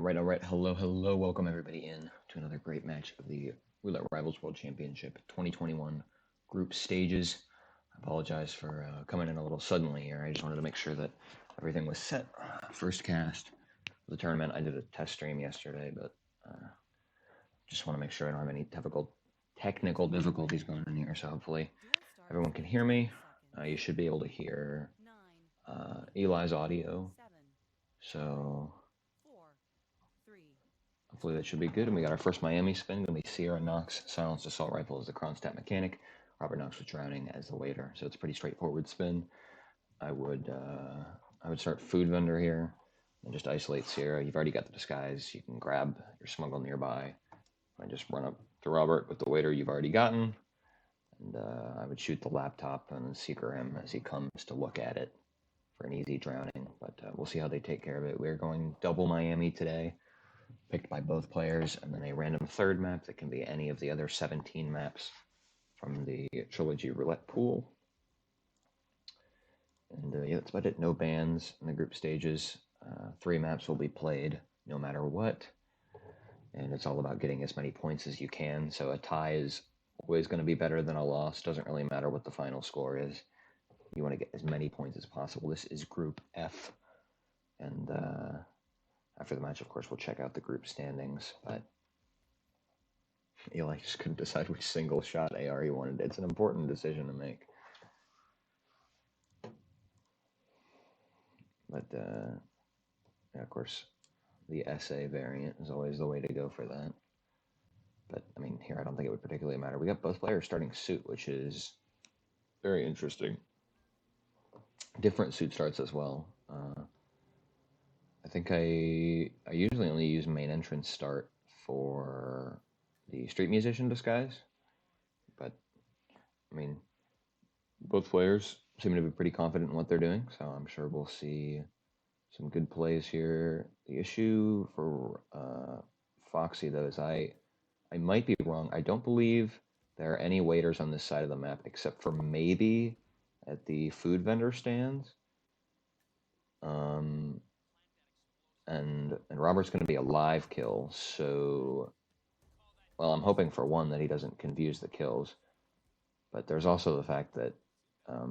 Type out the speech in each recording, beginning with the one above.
All right. Hello. Welcome everybody in to another great match of the Roulette Rivals World Championship 2021 group stages. I apologize for coming in a little suddenly here. I just wanted to make sure that everything was set. First cast of the tournament. I did a test stream yesterday, but just want to make sure I don't have any technical difficulties going on here. So hopefully everyone can hear me. You should be able to hear Eli's audio. So hopefully that should be good. And we got our first Miami spin. Going to be Sierra Knox, silenced assault rifle as the Kronstadt mechanic. Robert Knox was drowning as the waiter. So it's a pretty straightforward spin. I would start food vendor here and just isolate Sierra. You've already got the disguise. You can grab your smuggle nearby and just run up to Robert with the waiter you've already gotten. And I would shoot the laptop and seeker him as he comes to look at it for an easy drowning. But we'll see how they take care of it. We're going double Miami today, picked by both players, and then a random third map that can be any of the other 17 maps from the Trilogy Roulette pool. And yeah, that's about it. No bans in the group stages. 3 maps will be played no matter what. And it's all about getting as many points as you can. So a tie is always going to be better than a loss. Doesn't really matter what the final score is. You want to get as many points as possible. This is Group F. And after the match, of course, we'll check out the group standings. But Eli just couldn't decide which single shot AR he wanted. It's an important decision to make. But, yeah, of course, the SA variant is always the way to go for that. But, I mean, here I don't think it would particularly matter. We got both players starting suit, which is very interesting. Different suit starts as well. I think I usually only use main entrance start for the street musician disguise. But, I mean, both players seem to be pretty confident in what they're doing, so I'm sure we'll see some good plays here. The issue for Foxy, though, is I might be wrong. I don't believe there are any waiters on this side of the map except for maybe at the food vendor stands. And Robert's going to be a live kill, so, well, I'm hoping for one that he doesn't confuse the kills. But there's also the fact that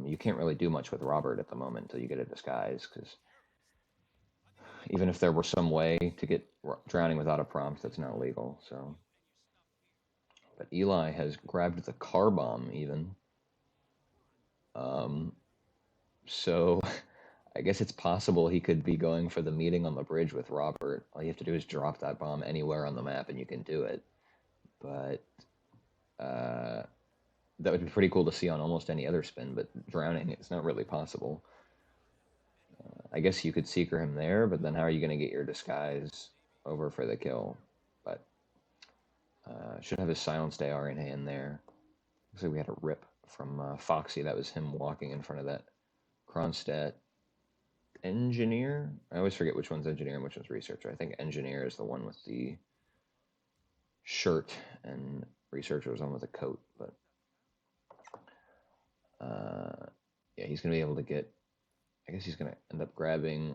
you can't really do much with Robert at the moment until you get a disguise, because even if there were some way to get drowning without a prompt, that's not legal. So, but Eli has grabbed the car bomb even. So I guess it's possible he could be going for the meeting on the bridge with Robert. All you have to do is drop that bomb anywhere on the map and you can do it. But that would be pretty cool to see on almost any other spin, but drowning, it's not really possible. I guess you could seeker him there, but then how are you going to get your disguise over for the kill? But should have his silenced AR in hand there. Looks like we had a rip from Foxy. That was him walking in front of that Kronstadt engineer. I always forget which one's engineer and which one's researcher. I think engineer is the one with the shirt and researcher is the one with the coat. But yeah, he's going to be able to get, I guess he's going to end up grabbing,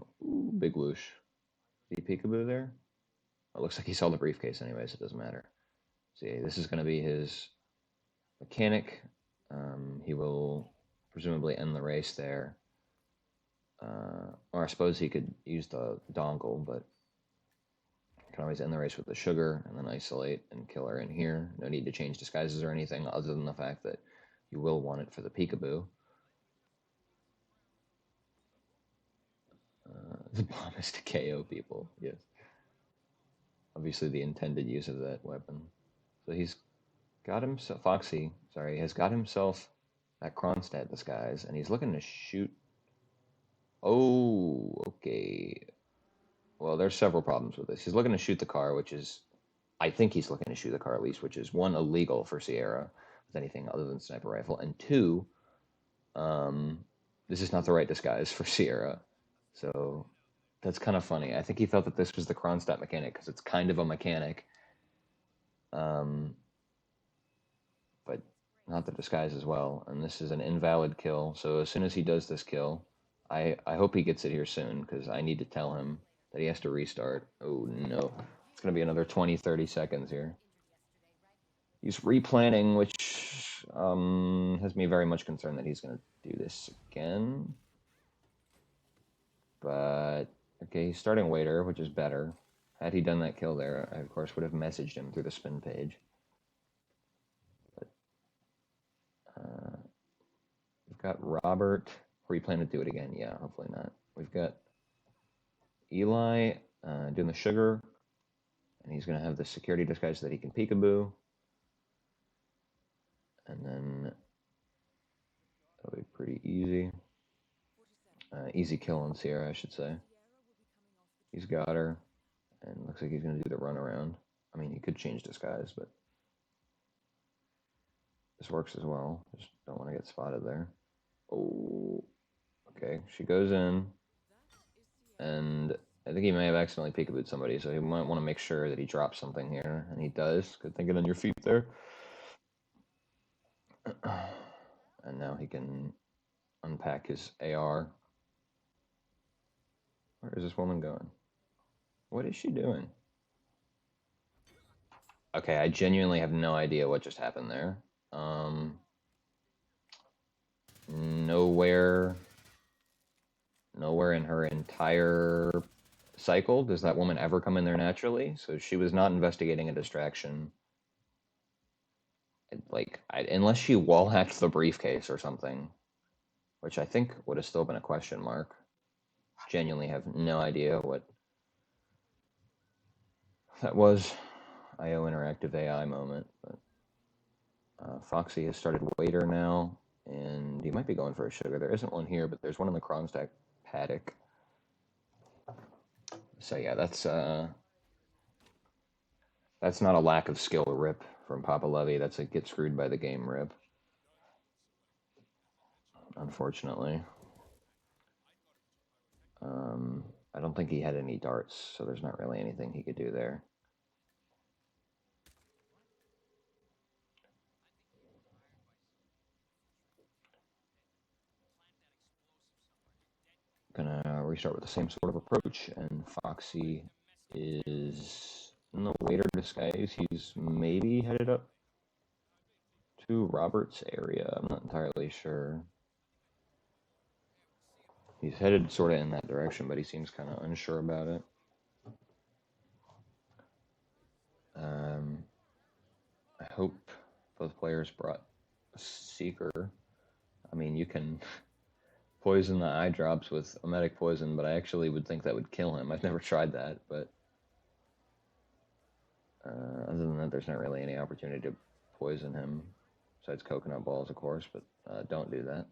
big whoosh, the peekaboo there. It looks like he saw the briefcase anyways, it doesn't matter. So yeah, this is going to be his mechanic. He will presumably end the race there. Or I suppose he could use the dongle, but you can always end the race with the sugar and then isolate and kill her in here. No need to change disguises or anything other than the fact that you will want it for the peekaboo. The bomb is to KO people, yes. Obviously the intended use of that weapon. So he's got himself, Foxy, sorry, has got himself that Kronstadt disguise, and he's looking to shoot. Oh, okay. Well, there's several problems with this. He's looking to shoot the car, which is, I think he's looking to shoot the car at least, which is, 1, illegal for Sierra with anything other than sniper rifle, and 2, this is not the right disguise for Sierra. So that's kind of funny. I think he thought that this was the Kronstadt mechanic because it's kind of a mechanic, but not the disguise as well. And this is an invalid kill. So as soon as he does this kill, I hope he gets it here soon because I need to tell him that he has to restart. Oh, no. It's going to be another 20, 30 seconds here. He's replanning, which has me very much concerned that he's going to do this again. But, okay, he's starting waiter, which is better. Had he done that kill there, I, of course, would have messaged him through the spin page. But we've got Robert. Or you plan to do it again? Yeah, hopefully not. We've got Eli doing the sugar. And he's going to have the security disguise so that he can peekaboo. And then that'll be pretty easy. Easy kill on Sierra, I should say. He's got her. And looks like he's going to do the run around. I mean, he could change disguise, but this works as well. Just don't want to get spotted there. Oh, okay. She goes in. And I think he may have accidentally peekabooed somebody, so he might want to make sure that he drops something here. And he does. Good thinking on your feet there. And now he can unpack his AR. Where is this woman going? What is she doing? Okay, I genuinely have no idea what just happened there. Nowhere in her entire cycle does that woman ever come in there naturally. So she was not investigating a distraction. Like, unless she wall hacked the briefcase or something, which I think would have still been a question mark. Genuinely have no idea what that was. IO Interactive AI moment. But Foxy has started waiter now, and he might be going for a sugar. There isn't one here, but there's one in the Kronstack paddock. So yeah, that's not a lack of skill rip from PapaLevy. That's a get screwed by the game rip. Unfortunately. I don't think he had any darts, so there's not really anything he could do there. Gonna restart with the same sort of approach, and Foxy is in the waiter disguise. He's maybe headed up to Robert's area. I'm not entirely sure. He's headed sort of in that direction, but he seems kind of unsure about it. I hope both players brought a Seeker. I mean, you can poison the eye drops with emetic poison, but I actually would think that would kill him. I've never tried that, but other than that, there's not really any opportunity to poison him, besides coconut balls, of course, but don't do that.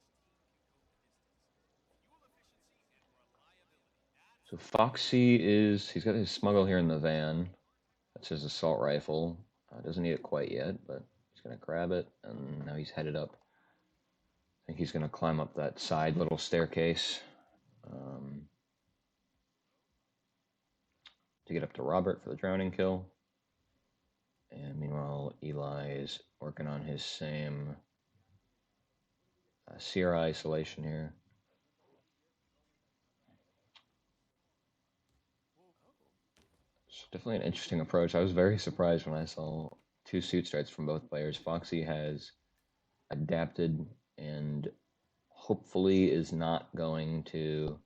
So Foxy he's got his smuggle here in the van. That's his assault rifle. Doesn't need it quite yet, but he's going to grab it, and now he's headed up. I think he's going to climb up that side little staircase to get up to Robert for the drowning kill. And meanwhile, Eli is working on his same Sierra isolation here. It's definitely an interesting approach. I was very surprised when I saw two suit strikes from both players. Foxy has adapted and hopefully is not going to...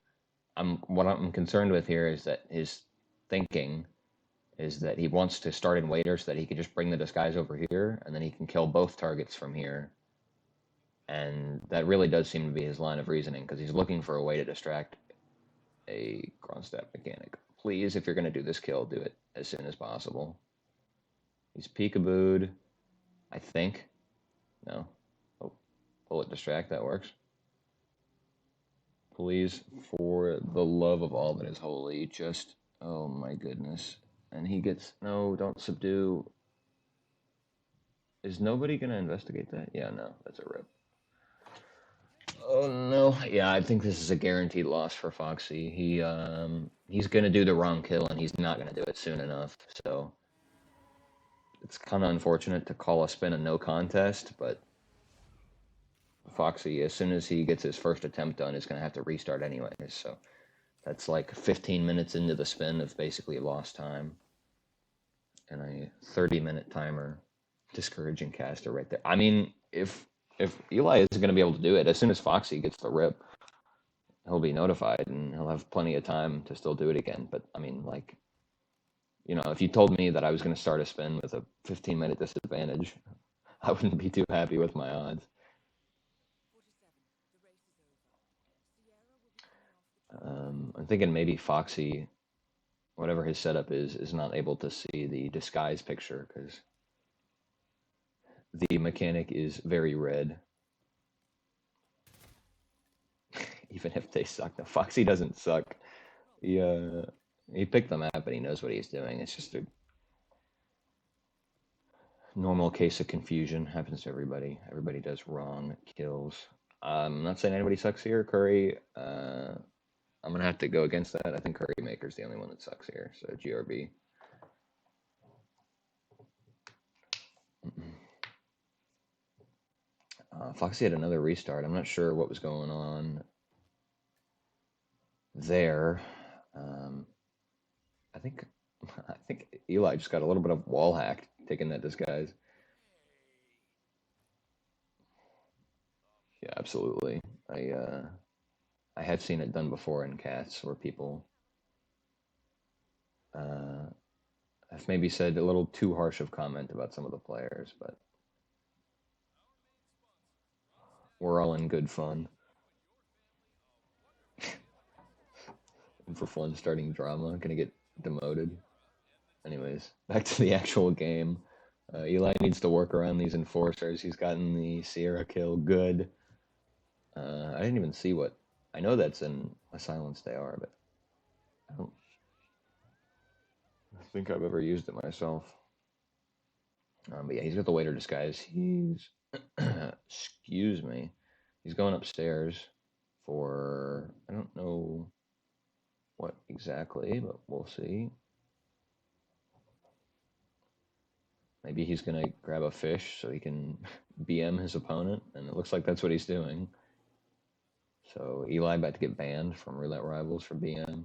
what I'm concerned with here is that his thinking is that he wants to start in waiter so that he can just bring the disguise over here, and then he can kill both targets from here. And that really does seem to be his line of reasoning, because he's looking for a way to distract a Kronstadt mechanic. Please, if you're going to do this kill, do it as soon as possible. He's peekabooed, I think. No. Oh, bullet distract, that works. Please, for the love of all that is holy, just... Oh my goodness. And he gets... No, don't subdue. Is nobody going to investigate that? Yeah, no, that's a rip. Oh no. Yeah, I think this is a guaranteed loss for Foxy. He's going to do the wrong kill, and he's not going to do it soon enough. So it's kind of unfortunate to call a spin a no contest, but Foxy, as soon as he gets his first attempt done, is going to have to restart anyways. So That's like 15 minutes into the spin of basically lost time. And a 30-minute timer. Discouraging caster right there. I mean, if Eli is going to be able to do it, as soon as Foxy gets the rip, he'll be notified and he'll have plenty of time to still do it again. But I mean, like, you know, if you told me that I was going to start a spin with a 15-minute disadvantage, I wouldn't be too happy with my odds. I'm thinking maybe Foxy, whatever his setup is not able to see the disguise picture because the mechanic is very red. Even if they suck. No, Foxy doesn't suck. He picked the map and he knows what he's doing. It's just a normal case of confusion. Happens to everybody. Everybody does wrong kills. I'm not saying anybody sucks here. Curry, I'm going to have to go against that. I think Curry Maker's the only one that sucks here. So GRB. Foxy had another restart. I'm not sure what was going on there. I think Eli just got a little bit of wall hacked taking that disguise. Yeah, absolutely. I have seen it done before in cats where people have maybe said a little too harsh of comment about some of the players, but we're all in good fun. And for fun, starting drama, gonna get demoted. Anyways, back to the actual game. Eli needs to work around these enforcers. He's gotten the Sierra kill good. I didn't even see what... I know that's in a silenced AR, but I don't think I've ever used it myself. But yeah, he's got the waiter disguise. He's... excuse me. He's going upstairs for... I don't know what exactly, but we'll see. Maybe he's going to grab a fish so he can BM his opponent, and it looks like that's what he's doing. So Eli about to get banned from Roulette Rivals for BM.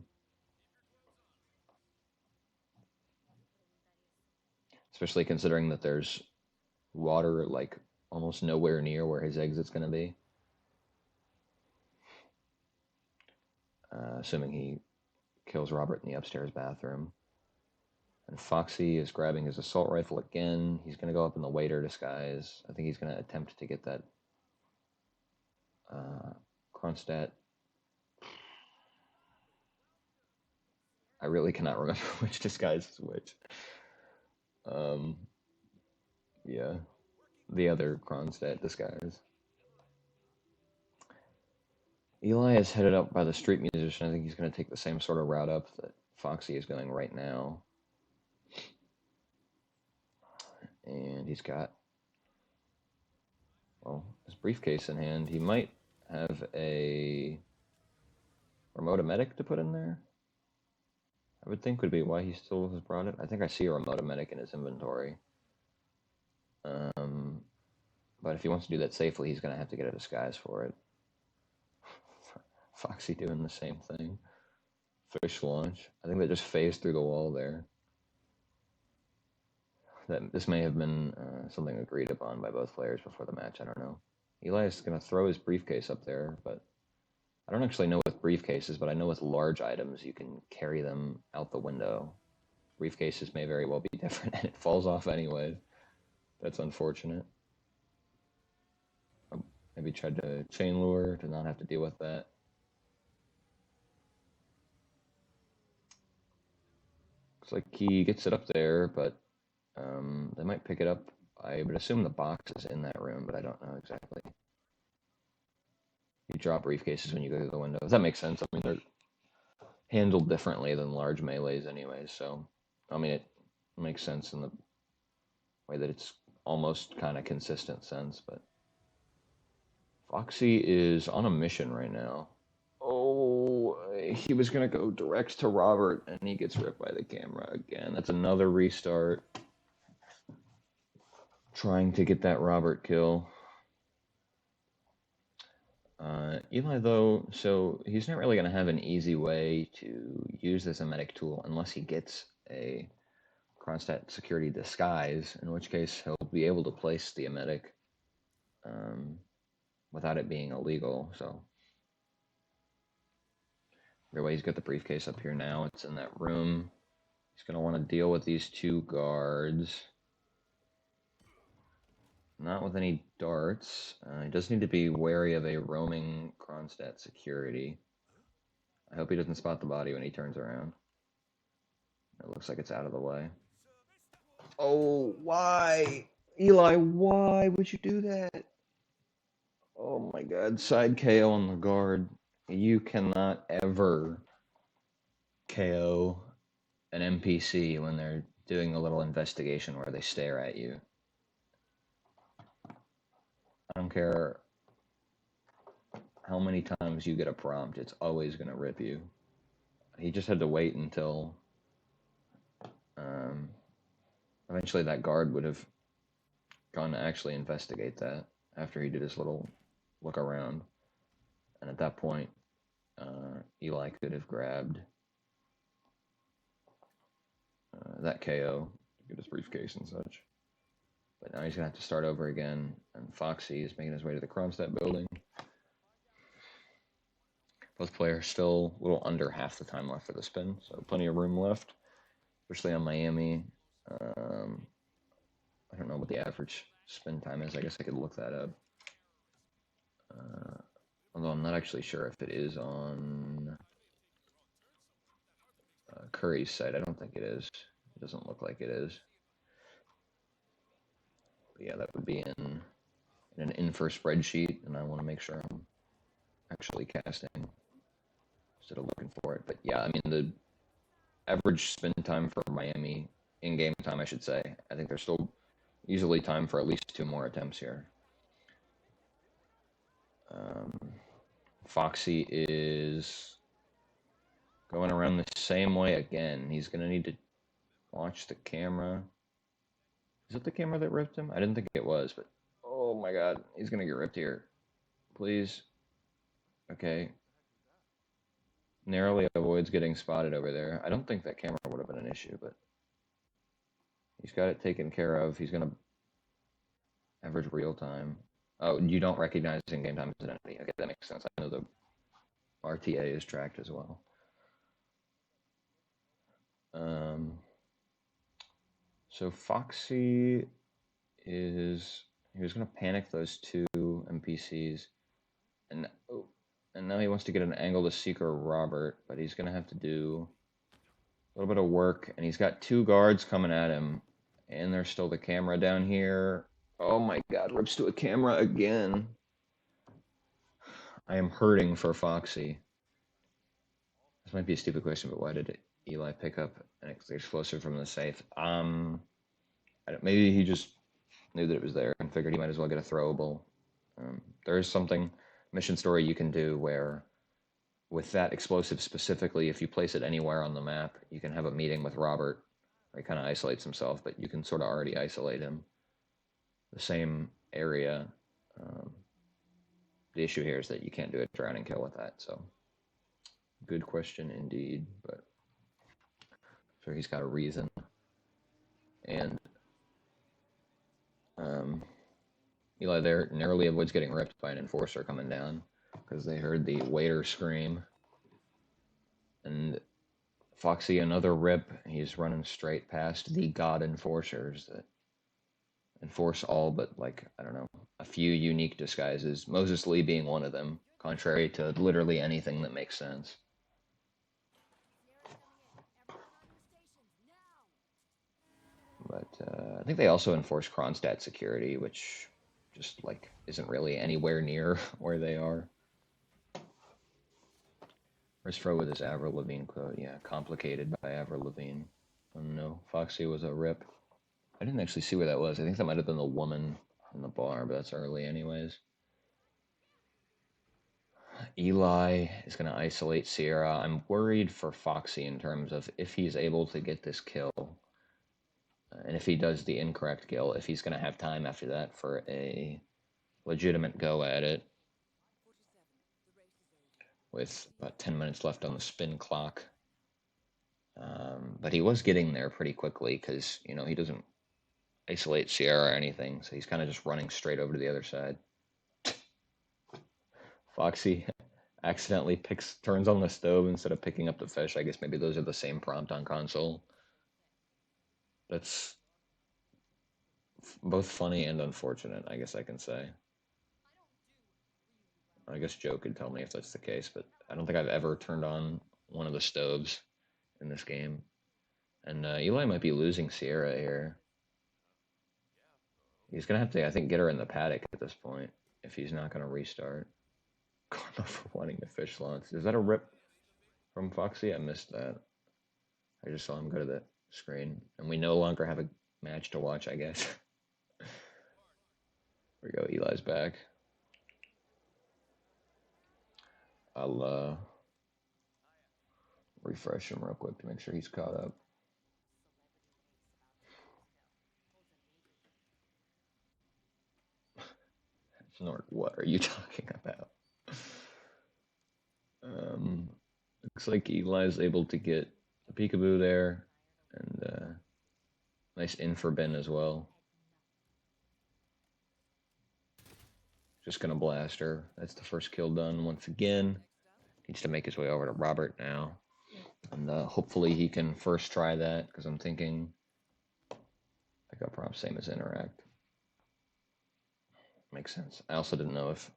Especially considering that there's water like almost nowhere near where his exit's going to be. Assuming he kills Robert in the upstairs bathroom. And Foxy is grabbing his assault rifle again. He's going to go up in the waiter disguise. I think he's going to attempt to get that Kronstadt. I really cannot remember which disguise is which. Yeah, the other Kronstadt disguise. Eli is headed up by the street musician. I think he's going to take the same sort of route up that Foxy is going right now. And he's got, well, his briefcase in hand. He might have a remote-o-medic to put in there. I would think would be why he still has brought it. I think I see a remote-o-medic in his inventory. But if he wants to do that safely, he's going to have to get a disguise for it. Foxy doing the same thing. Fish launch. I think they just phased through the wall there. That this may have been something agreed upon by both players before the match. I don't know. Eli is going to throw his briefcase up there, but I don't actually know with briefcases, but I know with large items you can carry them out the window. Briefcases may very well be different, and it falls off anyways. That's unfortunate. Maybe tried to chain lure to not have to deal with that. Looks like he gets it up there, but they might pick it up. I would assume the box is in that room, but I don't know exactly. You drop briefcases when you go through the window. Does that make sense? I mean, they're handled differently than large melees anyways, so, I mean, it makes sense in the way that it's almost kind of consistent sense, but Foxy is on a mission right now. Oh, he was going to go direct to Robert, and he gets ripped by the camera again. That's another restart. Trying to get that Robert kill. Eli, though, so he's not really going to have an easy way to use this emetic tool unless he gets a Kronstadt security disguise, in which case he'll be able to place the emetic without it being illegal. So either way, he's got the briefcase up here now. It's in that room. He's going to want to deal with these two guards. Not with any darts. He does need to be wary of a roaming Kronstadt security. I hope he doesn't spot the body when he turns around. It looks like it's out of the way. Oh, why? Eli, why would you do that? Oh my god, side KO on the guard. You cannot ever KO an NPC when they're doing a little investigation where they stare at you. I don't care how many times you get a prompt, it's always going to rip you. He just had to wait until eventually that guard would have gone to actually investigate that after he did his little look around. And at that point, Eli could have grabbed that KO to get his briefcase and such. But now he's going to have to start over again, and Foxy is making his way to the Kronstadt building. Both players still a little under half the time left for the spin, so plenty of room left, especially on Miami. I don't know what the average spin time is. I guess I could look that up. Although I'm not actually sure if it is on Curry's site. I don't think it is. It doesn't look like it is. But yeah, that would be in an infer spreadsheet, and I want to make sure I'm actually casting instead of looking for it. But yeah, I mean, the average spin time for Miami, in-game time, I should say, I think there's still easily time for at least 2 more attempts here. Foxy is going around the same way again. He's going to need to watch the camera. Is it the camera that ripped him? I didn't think it was, but oh my god, he's going to get ripped here. Please. Okay. Narrowly avoids getting spotted over there. I don't think that camera would have been an issue, but he's got it taken care of. He's going to average real time. Oh, you don't recognize in-game time as an enemy. Okay, that makes sense. I know the RTA is tracked as well. So Foxy he was going to panic those 2 NPCs, and now he wants to get an angle to Seeker Robert, but he's going to have to do a little bit of work, and he's got 2 guards coming at him, and there's still the camera down here. Oh my god, rips to a camera again. I am hurting for Foxy. This might be a stupid question, but why did Eli pick up an explosive from the safe? Maybe he just knew that it was there and figured he might as well get a throwable. There is something, mission story you can do where with that explosive specifically, if you place it anywhere on the map, you can have a meeting with Robert where he kind of isolates himself, but you can sort of already isolate him. The same area. The issue here is that you can't do a drowning kill with that, so good question indeed, but I'm sure he's got a reason. And Eli there narrowly avoids getting ripped by an enforcer coming down because they heard the waiter scream. And Foxy, another rip. He's running straight past the god enforcers that enforce all but, like, I don't know, a few unique disguises, Moses Lee being one of them, contrary to literally anything that makes sense. But I think they also enforce Kronstadt security, which just, like, isn't really anywhere near where they are. Where's Fro with his Avril Lavigne quote? Yeah, complicated by Avril Lavigne. Oh no, Foxy was a rip. I didn't actually see where that was. I think that might have been the woman in the bar, but that's early anyways. Eli is going to isolate Sierra. I'm worried for Foxy in terms of if he's able to get this kill, and if he does the incorrect kill, if he's going to have time after that for a legitimate go at it. with about 10 minutes left on the spin clock. But he was getting there pretty quickly because, you know, he doesn't isolate Sierra or anything, so he's kind of just running straight over to the other side. Foxy accidentally turns on the stove instead of picking up the fish. I guess maybe those are the same prompt on console. That's both funny and unfortunate, I guess I can say. I guess Joe could tell me if that's the case, but I don't think I've ever turned on one of the stoves in this game. And Eli might be losing Sierra here. He's going to have to, I think, get her in the paddock at this point if he's not going to restart. Karma for wanting to fish slots. Is that a rip from Foxy? I missed that. I just saw him go to the screen. And we no longer have a match to watch, I guess. Here we go. Eli's back. I'll refresh him real quick to make sure he's caught up. Snort, what are you talking about? Looks like Eli's able to get a peekaboo there, and nice in for Ben as well. Just gonna blast her. That's the first kill done once again. Needs to make his way over to Robert now. And hopefully he can first try that, because I'm thinking pickup prompt, same as interact. Makes sense. I also didn't know if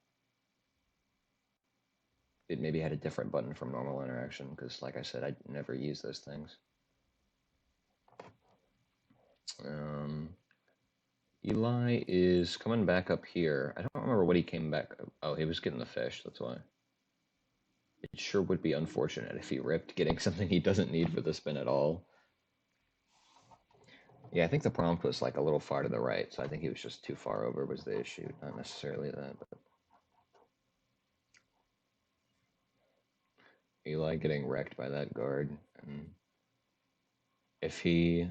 it maybe had a different button from normal interaction, because like I said, I never use those things. Eli is coming back up here. I don't remember what he came back. Oh, he was getting the fish, that's why. It sure would be unfortunate if he ripped getting something he doesn't need for the spin at all. Yeah, I think the prompt was like a little far to the right, so I think he was just too far over was the issue, not necessarily that. But Eli getting wrecked by that guard, and if he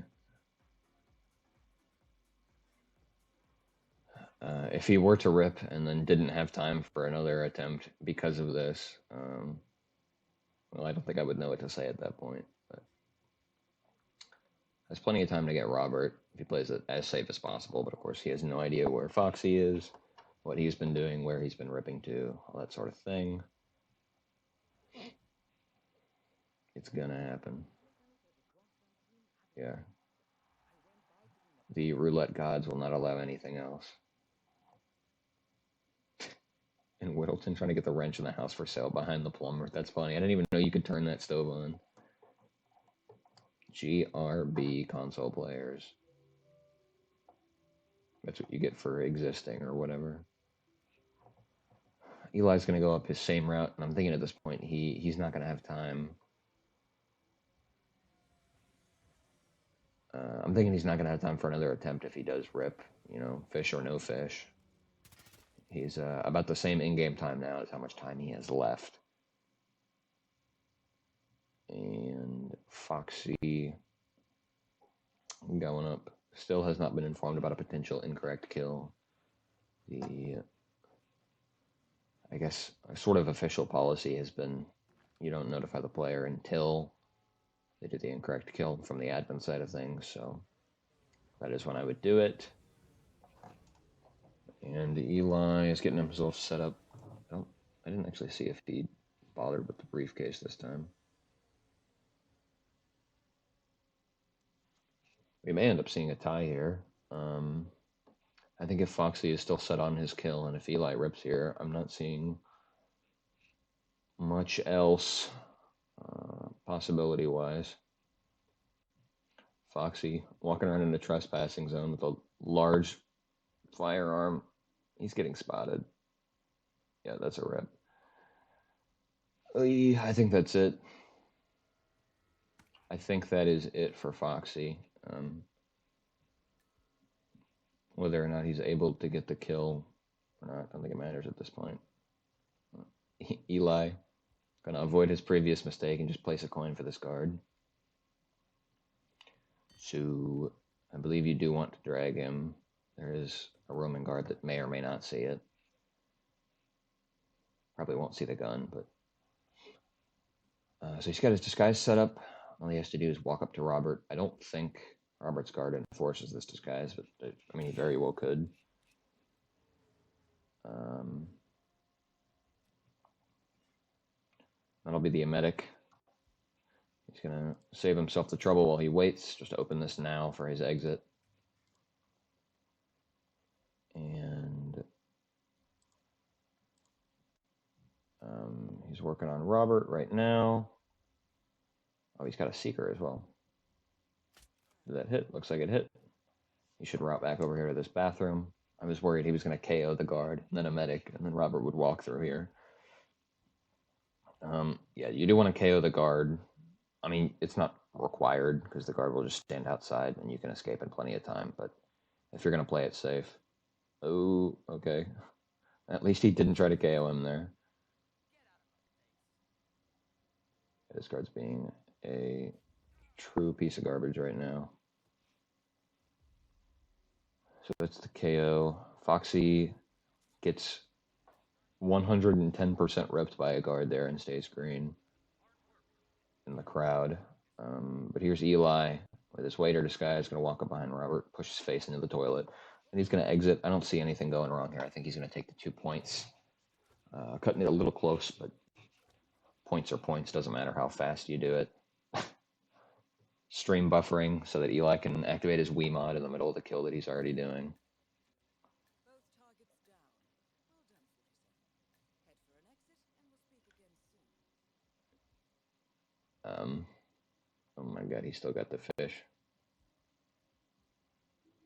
were to rip and then didn't have time for another attempt because of this, well, I don't think I would know what to say at that point. But there's plenty of time to get Robert if he plays it as safe as possible. But of course, he has no idea where Foxy is, what he's been doing, where he's been ripping to, all that sort of thing. It's gonna happen. Yeah. The roulette gods will not allow anything else. And Whittleton trying to get the wrench in the house for sale behind the plumber. That's funny. I didn't even know you could turn that stove on. GRB console players. That's what you get for existing or whatever. Eli's going to go up his same route, and I'm thinking at this point he's not going to have time. I'm thinking he's not going to have time for another attempt if he does rip, you know, fish or no fish. He's about the same in-game time now as how much time he has left. And Foxy going up. Still has not been informed about a potential incorrect kill. I guess a sort of official policy has been you don't notify the player until they did the incorrect kill from the admin side of things, so that is when I would do it. And Eli is getting himself set up. Oh, I didn't actually see if he bothered with the briefcase this time. We may end up seeing a tie here. I think if Foxy is still set on his kill, and if Eli rips here, I'm not seeing much else possibility-wise. Foxy walking around in the trespassing zone with a large firearm. He's getting spotted. Yeah, that's a rip. I think that's it. I think that is it for Foxy. Whether or not he's able to get the kill or not, I don't think it matters at this point. Eli gonna avoid his previous mistake and just place a coin for this guard. So I believe you do want to drag him. There is a roaming guard that may or may not see it. Probably won't see the gun, but So he's got his disguise set up. All he has to do is walk up to Robert. I don't think Robert's guard enforces this disguise, but I mean, he very well could. That'll be the emetic. He's going to save himself the trouble while he waits. Just open this now for his exit. And he's working on Robert right now. Oh, he's got a seeker as well. Did that hit? Looks like it hit. He should route back over here to this bathroom. I was worried he was going to KO the guard, and then a medic, and then Robert would walk through here. Yeah, you do want to KO the guard. I mean, it's not required because the guard will just stand outside and you can escape in plenty of time. But if you're going to play it safe. Oh, okay. At least he didn't try to KO him there. This guard's being a true piece of garbage right now. So that's the KO. Foxy gets 110% repped by a guard there and stays green in the crowd. But here's Eli with his waiter disguise, going to walk up behind Robert, push his face into the toilet, and he's going to exit. I don't see anything going wrong here. I think he's going to take the 2 points. Cutting it a little close, but points are points. Doesn't matter how fast you do it. Stream buffering so that Eli can activate his Wii mod in the middle of the kill that he's already doing. Oh my god, he still got the fish.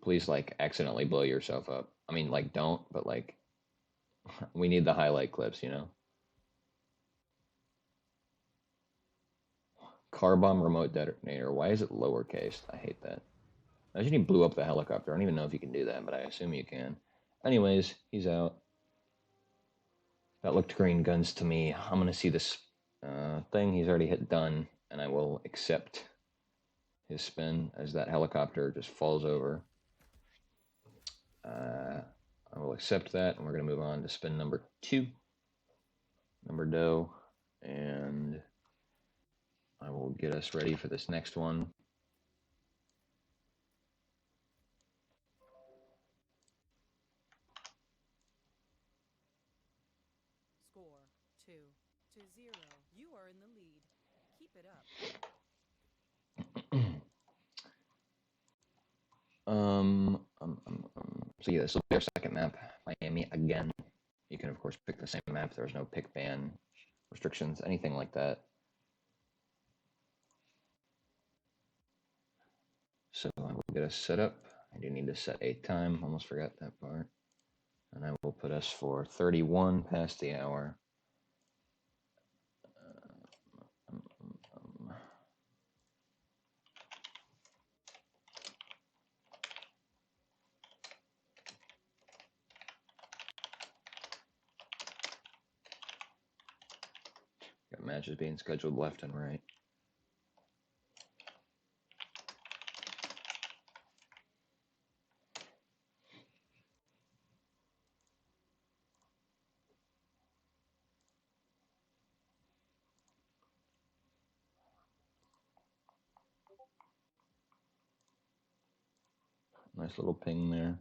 Please, like, accidentally blow yourself up. I mean, like, don't, but, like, we need the highlight clips, you know? Car bomb remote detonator. Why is it lowercase? I hate that. Imagine he blew up the helicopter. I don't even know if you can do that, but I assume you can. Anyways, he's out. That looked green guns to me. I'm going to see this thing. He's already hit done, and I will accept his spin as that helicopter just falls over. I will accept that, and we're going to move on to spin number 2. Number dough, and I will get us ready for this next one. Score 2-0. You are in the lead. Keep it up. So yeah, this will be our second map, Miami again. You can of course pick the same map. There's no pick ban restrictions, anything like that. So I will get us set up. I do need to set a time. Almost forgot that part. And I will put us for 31 past the hour. Got matches being scheduled left and right. Nice little ping there.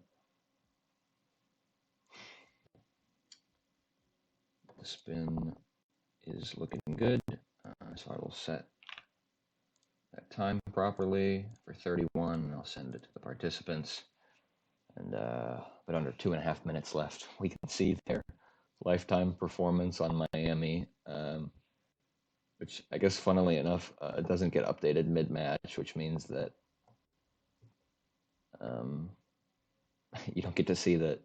The spin is looking good. So I will set that time properly for 31, and I'll send it to the participants. And but under 2.5 minutes left, we can see their lifetime performance on Miami, which I guess, funnily enough, it doesn't get updated mid-match, which means that you don't get to see that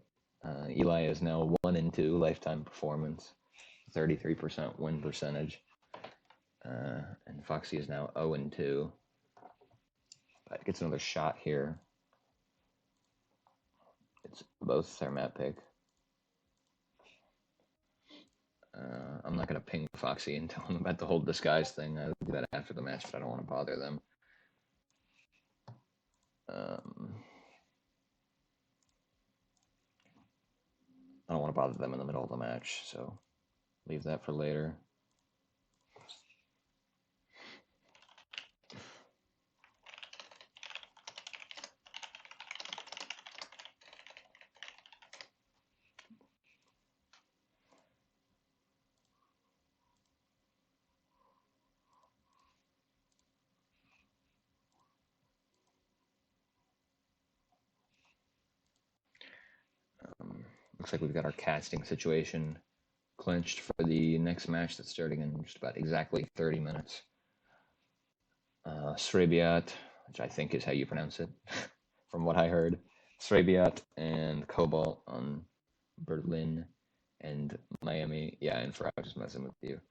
Eli is now 1-2 lifetime performance, 33% win percentage, and Foxy is now 0-2. But gets another shot here. It's both their map pick. I'm not going to ping Foxy and tell him about the whole disguise thing. I'll do that after the match, but I don't want to bother them. I don't want to bother them in the middle of the match, so leave that for later. Looks like we've got our casting situation clinched for the next match that's starting in just about exactly 30 minutes. Srebiat, which I think is how you pronounce it, from what I heard. Srebiat and Cobalt on Berlin and Miami. Yeah, and for just messing with you.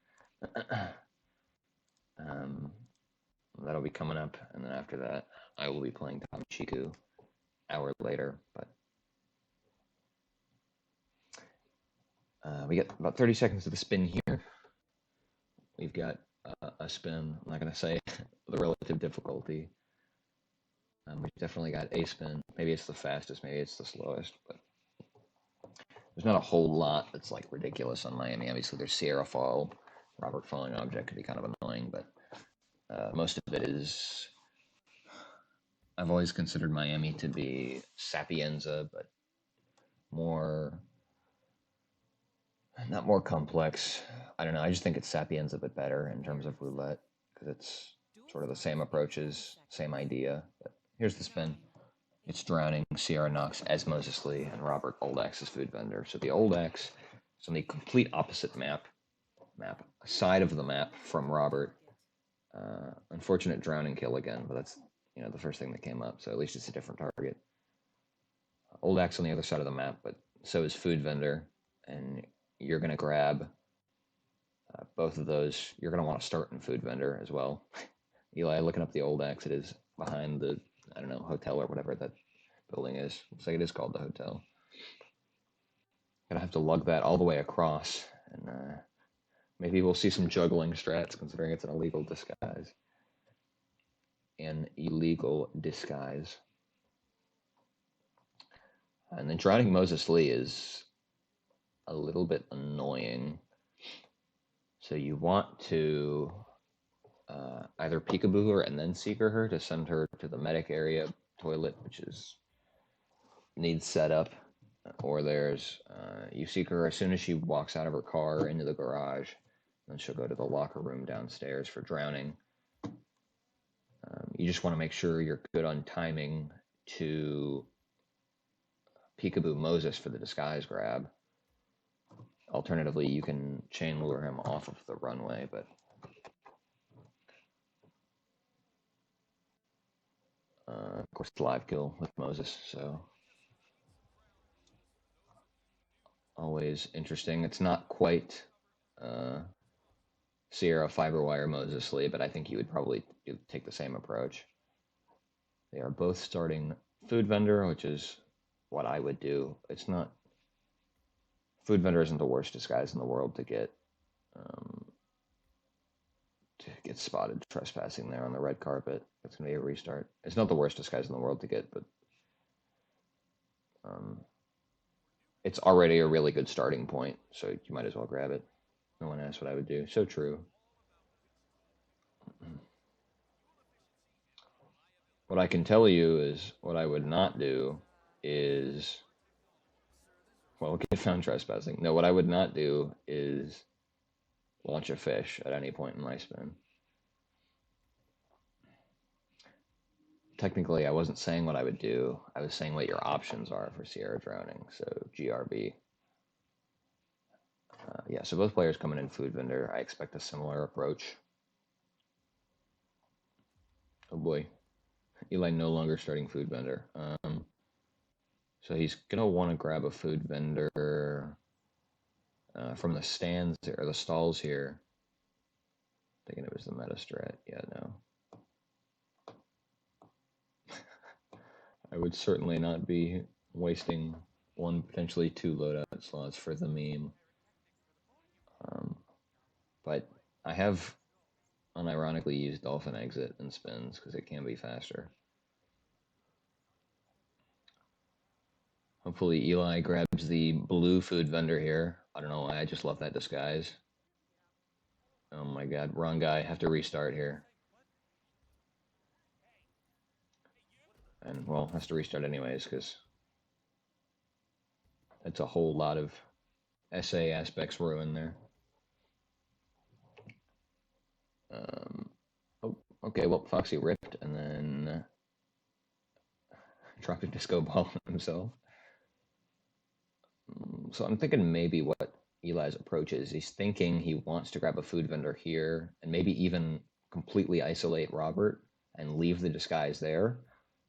That'll be coming up, and then after that, I will be playing Tamichiku hour later. But we get about 30 seconds of the spin here. We've got a spin. I'm not going to say the relative difficulty. We've definitely got a spin. Maybe it's the fastest, maybe it's the slowest, but there's not a whole lot that's like ridiculous on Miami. Obviously, there's Sierra Fall. Robert falling object could be kind of annoying, but most of it is. I've always considered Miami to be Sapienza, but not more complex. I don't know. I just think it's Sapienza a bit better in terms of roulette because it's sort of the same approaches, same idea. But here's the spin. It's Drowning, Sierra Knox, as Moses Lee, and Robert Old Axe's Food Vendor. So the Old Axe is on the complete opposite map, side of the map from Robert. Unfortunate drowning kill again, but that's the first thing that came up. So at least it's a different target. Old Axe on the other side of the map, but so is Food Vendor, and you're going to grab both of those. You're going to want to start in Food Vendor as well. Eli, looking up the Old Axe, it is behind the, I don't know, hotel or whatever that building is. Looks like it is called the hotel. Gonna have to lug that all the way across, and maybe we'll see some juggling strats, considering it's an illegal disguise. And then Drowning Moses Lee is a little bit annoying. So you want to either peekaboo her and then seeker her to send her to the medic area toilet, which needs setup, or there's you seeker her as soon as she walks out of her car into the garage, then she'll go to the locker room downstairs for drowning. You just want to make sure you're good on timing to peekaboo Moses for the disguise grab. Alternatively, you can chain lure him off of the runway, but of course, live kill with Moses, so always interesting. It's not quite Sierra Fiberwire Moses Lee, but I think you would probably take the same approach. They are both starting Food Vendor, which is what I would do. It's not... Food Vendor isn't the worst disguise in the world to get spotted trespassing there on the red carpet. That's going to be a restart. It's not the worst disguise in the world to get, but it's already a really good starting point, so you might as well grab it. No one asked what I would do. So true. What I can tell you is what I would not do is... Well, get found trespassing. No, what I would not do is launch a fish at any point in my spin. Technically, I wasn't saying what I would do. I was saying what your options are for Sierra Drowning, so GRB. Yeah, so both players coming in Food Vendor. I expect a similar approach. Oh boy. Eli no longer starting Food Vendor. So he's going to want to grab a Food Vendor from the stands or the stalls here. Thinking it was the meta strat. Yeah, no. I would certainly not be wasting one, potentially two loadout slots for the meme. But I have unironically used Dolphin Exit and spins because it can be faster. Hopefully Eli grabs the blue Food Vendor here. I don't know why, I just love that disguise. Oh my god, wrong guy, have to restart here. And, well, has to restart anyways, because that's a whole lot of SA aspects ruined there. Oh, okay, well, Foxy ripped and then dropped a disco ball on himself. So I'm thinking maybe what Eli's approach is. He's thinking he wants to grab a food vendor here and maybe even completely isolate Robert and leave the disguise there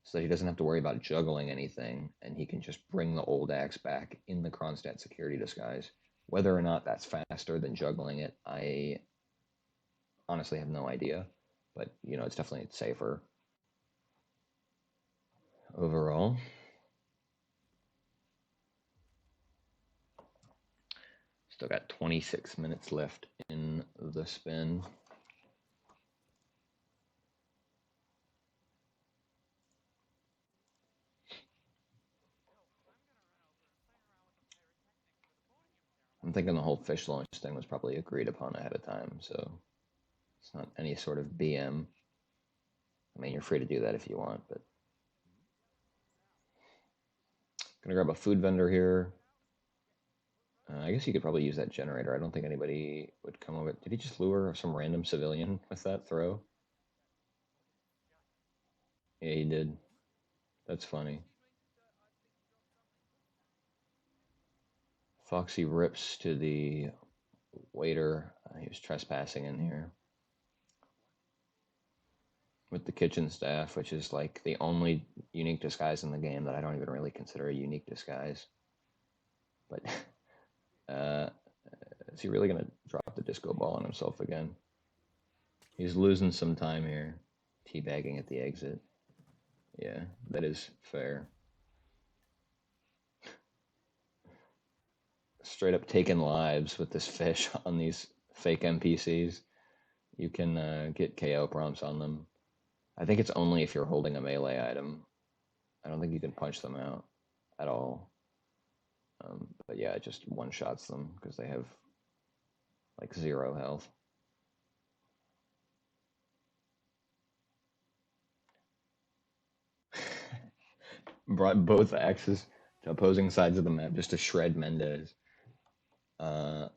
so that he doesn't have to worry about juggling anything and he can just bring the old axe back in the Kronstadt security disguise. Whether or not that's faster than juggling it, I honestly have no idea. But, it's definitely safer overall. Still got 26 minutes left in the spin. I'm thinking the whole fish launch thing was probably agreed upon ahead of time, so it's not any sort of BM. I mean, you're free to do that if you want, but gonna grab a food vendor here. I guess you could probably use that generator. I don't think anybody would come over. Did he just lure some random civilian with that throw? Yeah, he did. That's funny. Foxy rips to the waiter. He was trespassing in here with the kitchen staff, which is like the only unique disguise in the game that I don't even really consider a unique disguise. But is he really going to drop the disco ball on himself again? He's losing some time here, teabagging at the exit. Yeah, that is fair. Straight up taking lives with this fish on these fake NPCs. You can get KO prompts on them. I think it's only if you're holding a melee item. I don't think you can punch them out at all. But yeah, it just one-shots them because they have like 0 health. Brought both axes to opposing sides of the map just to shred Mendez.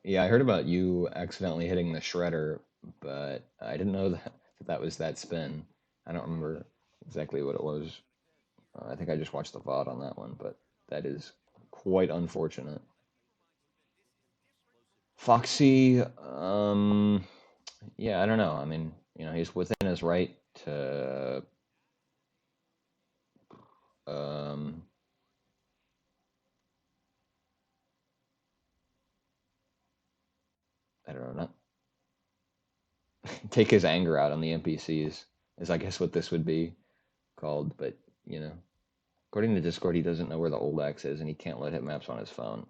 Yeah, I heard about you accidentally hitting the shredder, but I didn't know that was that spin. I don't remember exactly what it was. I think I just watched the VOD on that one, but that is quite unfortunate. Foxy, yeah, I don't know. I mean, he's within his right to, um, I don't know, not take his anger out on the NPCs, is I guess what this would be called. But, according to Discord, he doesn't know where the old axe is, and he can't let hit maps on his phone.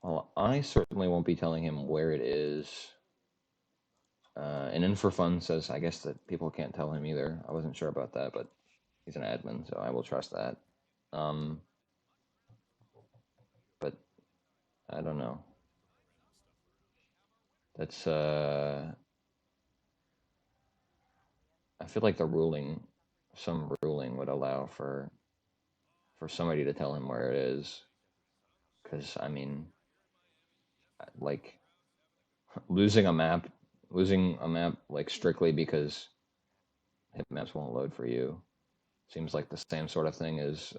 Well, I certainly won't be telling him where it is. And In For Fun says, I guess that people can't tell him either. I wasn't sure about that, but he's an admin, so I will trust that. But I don't know. That's I feel like some ruling would allow for somebody to tell him where it is, because I mean, like losing a map like strictly because hit maps won't load for you seems like the same sort of thing as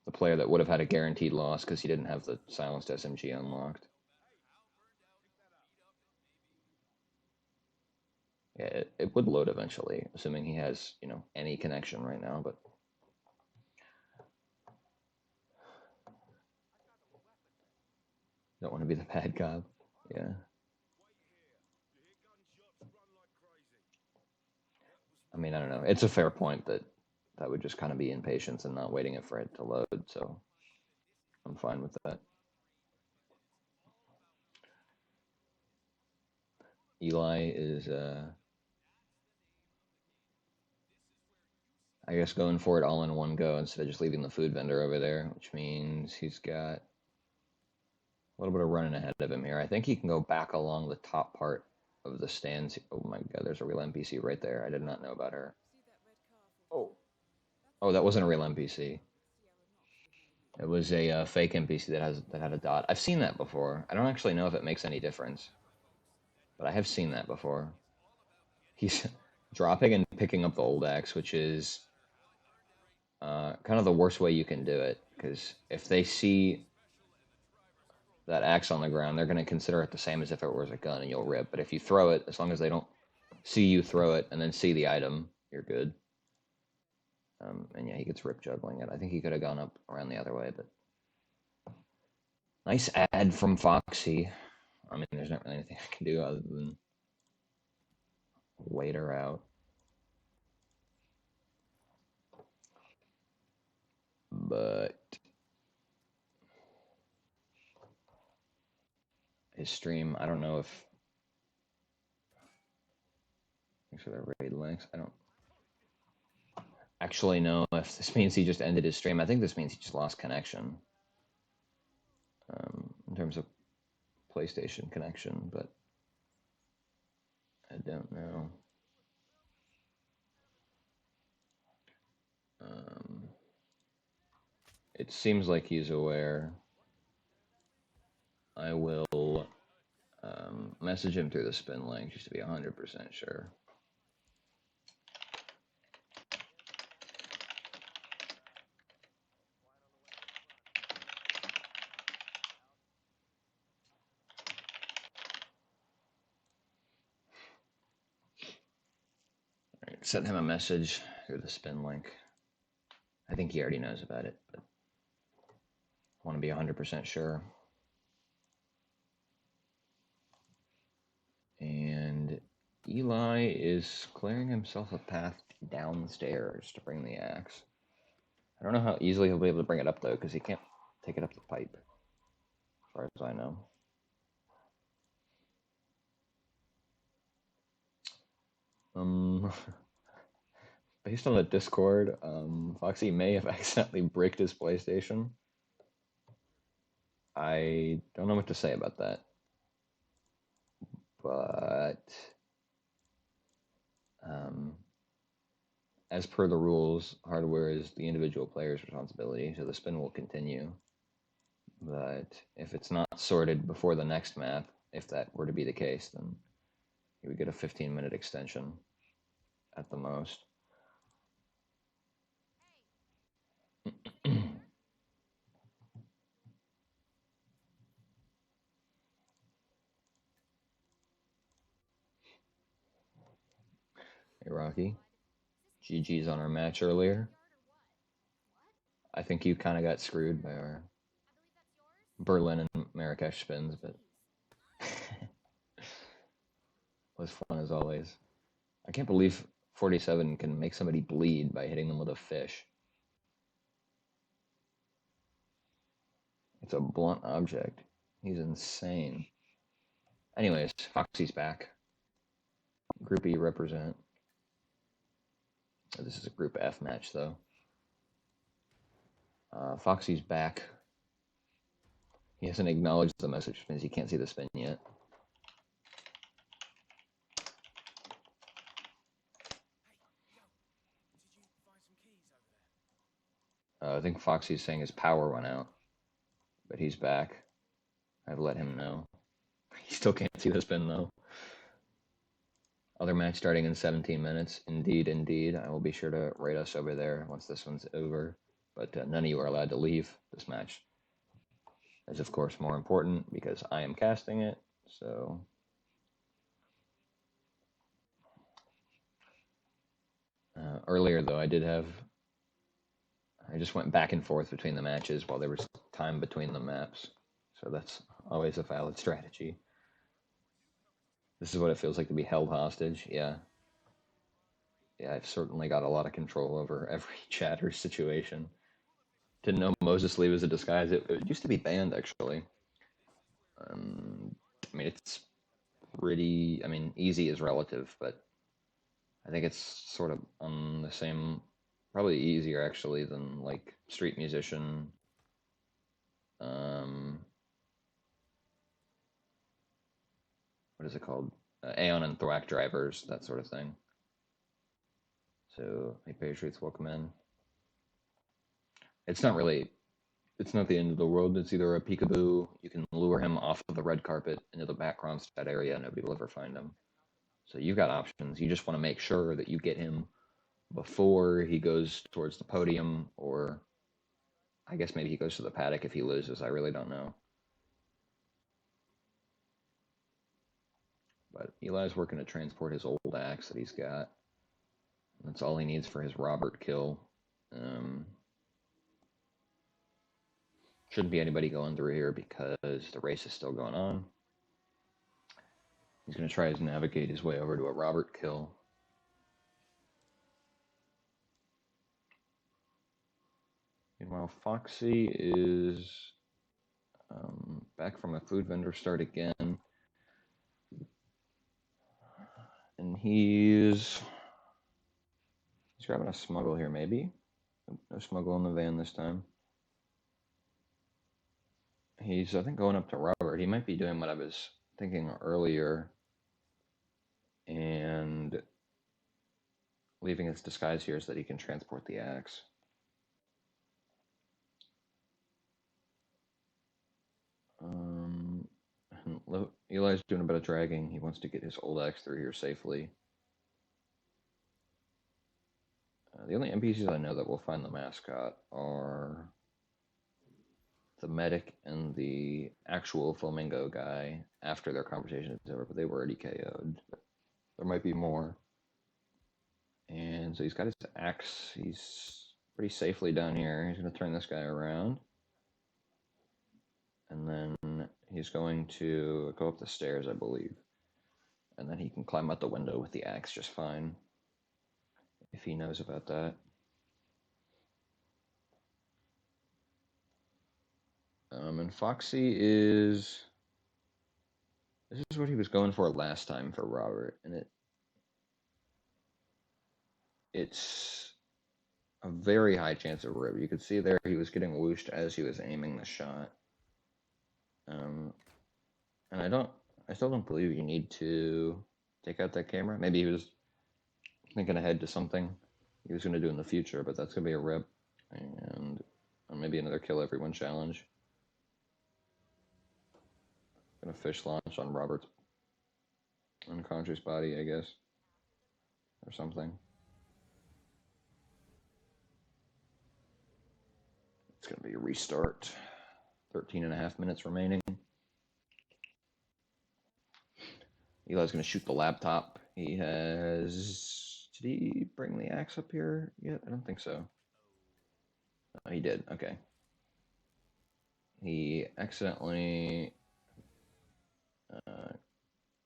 the player that would have had a guaranteed loss because he didn't have the silenced SMG unlocked. Yeah, it would load eventually, assuming he has, any connection right now, but don't want to be the bad cop. Yeah. I mean, I don't know. It's a fair point that would just kind of be impatience and not waiting for it to load, so I'm fine with that. Eli is, I guess, going for it all in one go instead of just leaving the food vendor over there, which means he's got a little bit of running ahead of him here. I think he can go back along the top part of the stands. Oh my god, there's a real NPC right there. I did not know about her. Oh, that wasn't a real NPC. It was a fake NPC that had a dot. I've seen that before. I don't actually know if it makes any difference, but I have seen that before. He's dropping and picking up the old axe, which is kind of the worst way you can do it, because if they see that axe on the ground, they're going to consider it the same as if it was a gun, and you'll rip. But if you throw it, as long as they don't see you throw it and then see the item, you're good. And yeah, he gets rip juggling it. I think he could have gone up around the other way, but nice ad from Foxy. I mean, there's not really anything I can do other than wait her out. But his stream, I don't know if... Thanks for the raid links. I don't actually know if this means he just ended his stream. I think this means he just lost connection. In terms of PlayStation connection, but I don't know. It seems like he's aware. I will message him through the spin link just to be 100% sure. All right, send him a message through the spin link. I think he already knows about it, but I want to be 100% sure. And Eli is clearing himself a path downstairs to bring the axe. I don't know how easily he'll be able to bring it up, though, because he can't take it up the pipe, as far as I know. Based on the Discord, Foxy may have accidentally bricked his PlayStation. I don't know what to say about that. But as per the rules, hardware is the individual player's responsibility, so the spin will continue. But if it's not sorted before the next map, if that were to be the case, then you would get a 15-minute extension at the most. Hey, Rocky. GG's on our match earlier. I think you kind of got screwed by our Berlin and Marrakesh spins, but was fun as always. I can't believe 47 can make somebody bleed by hitting them with a fish. It's a blunt object. He's insane. Anyways, Foxy's back. Group E represent. This is a Group F match, though. Foxy's back. He hasn't acknowledged the message, which means he can't see the spin yet. I think Foxy's saying his power went out, but he's back. I've let him know. He still can't see the spin, though. Other match starting in 17 minutes. Indeed, indeed. I will be sure to rate us over there once this one's over. But none of you are allowed to leave this match. Is, of course, more important because I am casting it. So... earlier, though, I just went back and forth between the matches while there was time between the maps. So that's always a valid strategy. This is what it feels like to be held hostage. Yeah. Yeah, I've certainly got a lot of control over every chat or situation. Didn't know Moses Lee was a disguise. It used to be banned, actually. I mean, it's pretty... I mean, easy is relative, but I think it's sort of on the same... Probably easier, actually, than, like, Street Musician. What is it called? Aeon and Thwack drivers, that sort of thing. So, hey, Patriots, welcome in. It's not the end of the world. It's either a peekaboo. You can lure him off of the red carpet into the back Kronstadt area. Nobody will ever find him. So you've got options. You just want to make sure that you get him before he goes towards the podium, or I guess maybe he goes to the paddock if he loses. I really don't know. But Eli's working to transport his old axe that he's got. That's all he needs for his Robert kill. Shouldn't be anybody going through here because the race is still going on. He's going to try to navigate his way over to a Robert kill. Meanwhile, Foxy is back from a food vendor start again. And he's grabbing a smuggle here, maybe. No smuggle in the van this time. He's, I think, going up to Robert. He might be doing what I was thinking earlier and leaving his disguise here so that he can transport the axe. Eli's doing a bit of dragging. He wants to get his old axe through here safely. The only NPCs I know that will find the mascot are the medic and the actual flamingo guy after their conversation is over, but they were already KO'd. There might be more. And so he's got his axe. He's pretty safely down here. He's going to turn this guy around. And then he's going to go up the stairs, I believe. And then he can climb out the window with the axe just fine, if he knows about that. And Foxy is... This is what he was going for last time for Robert, and it's a very high chance of rib. You could see there he was getting whooshed as he was aiming the shot. And I still don't believe you need to take out that camera. Maybe he was thinking ahead to something he was going to do in the future, but that's going to be a rip. And maybe another kill everyone challenge. Gonna fish launch on Robert's unconscious body, I guess, or something. It's gonna be a restart. 13.5 minutes remaining. Eli's gonna shoot the laptop. He has... Did he bring the axe up here yet? I don't think so. Oh, he did, okay. He accidentally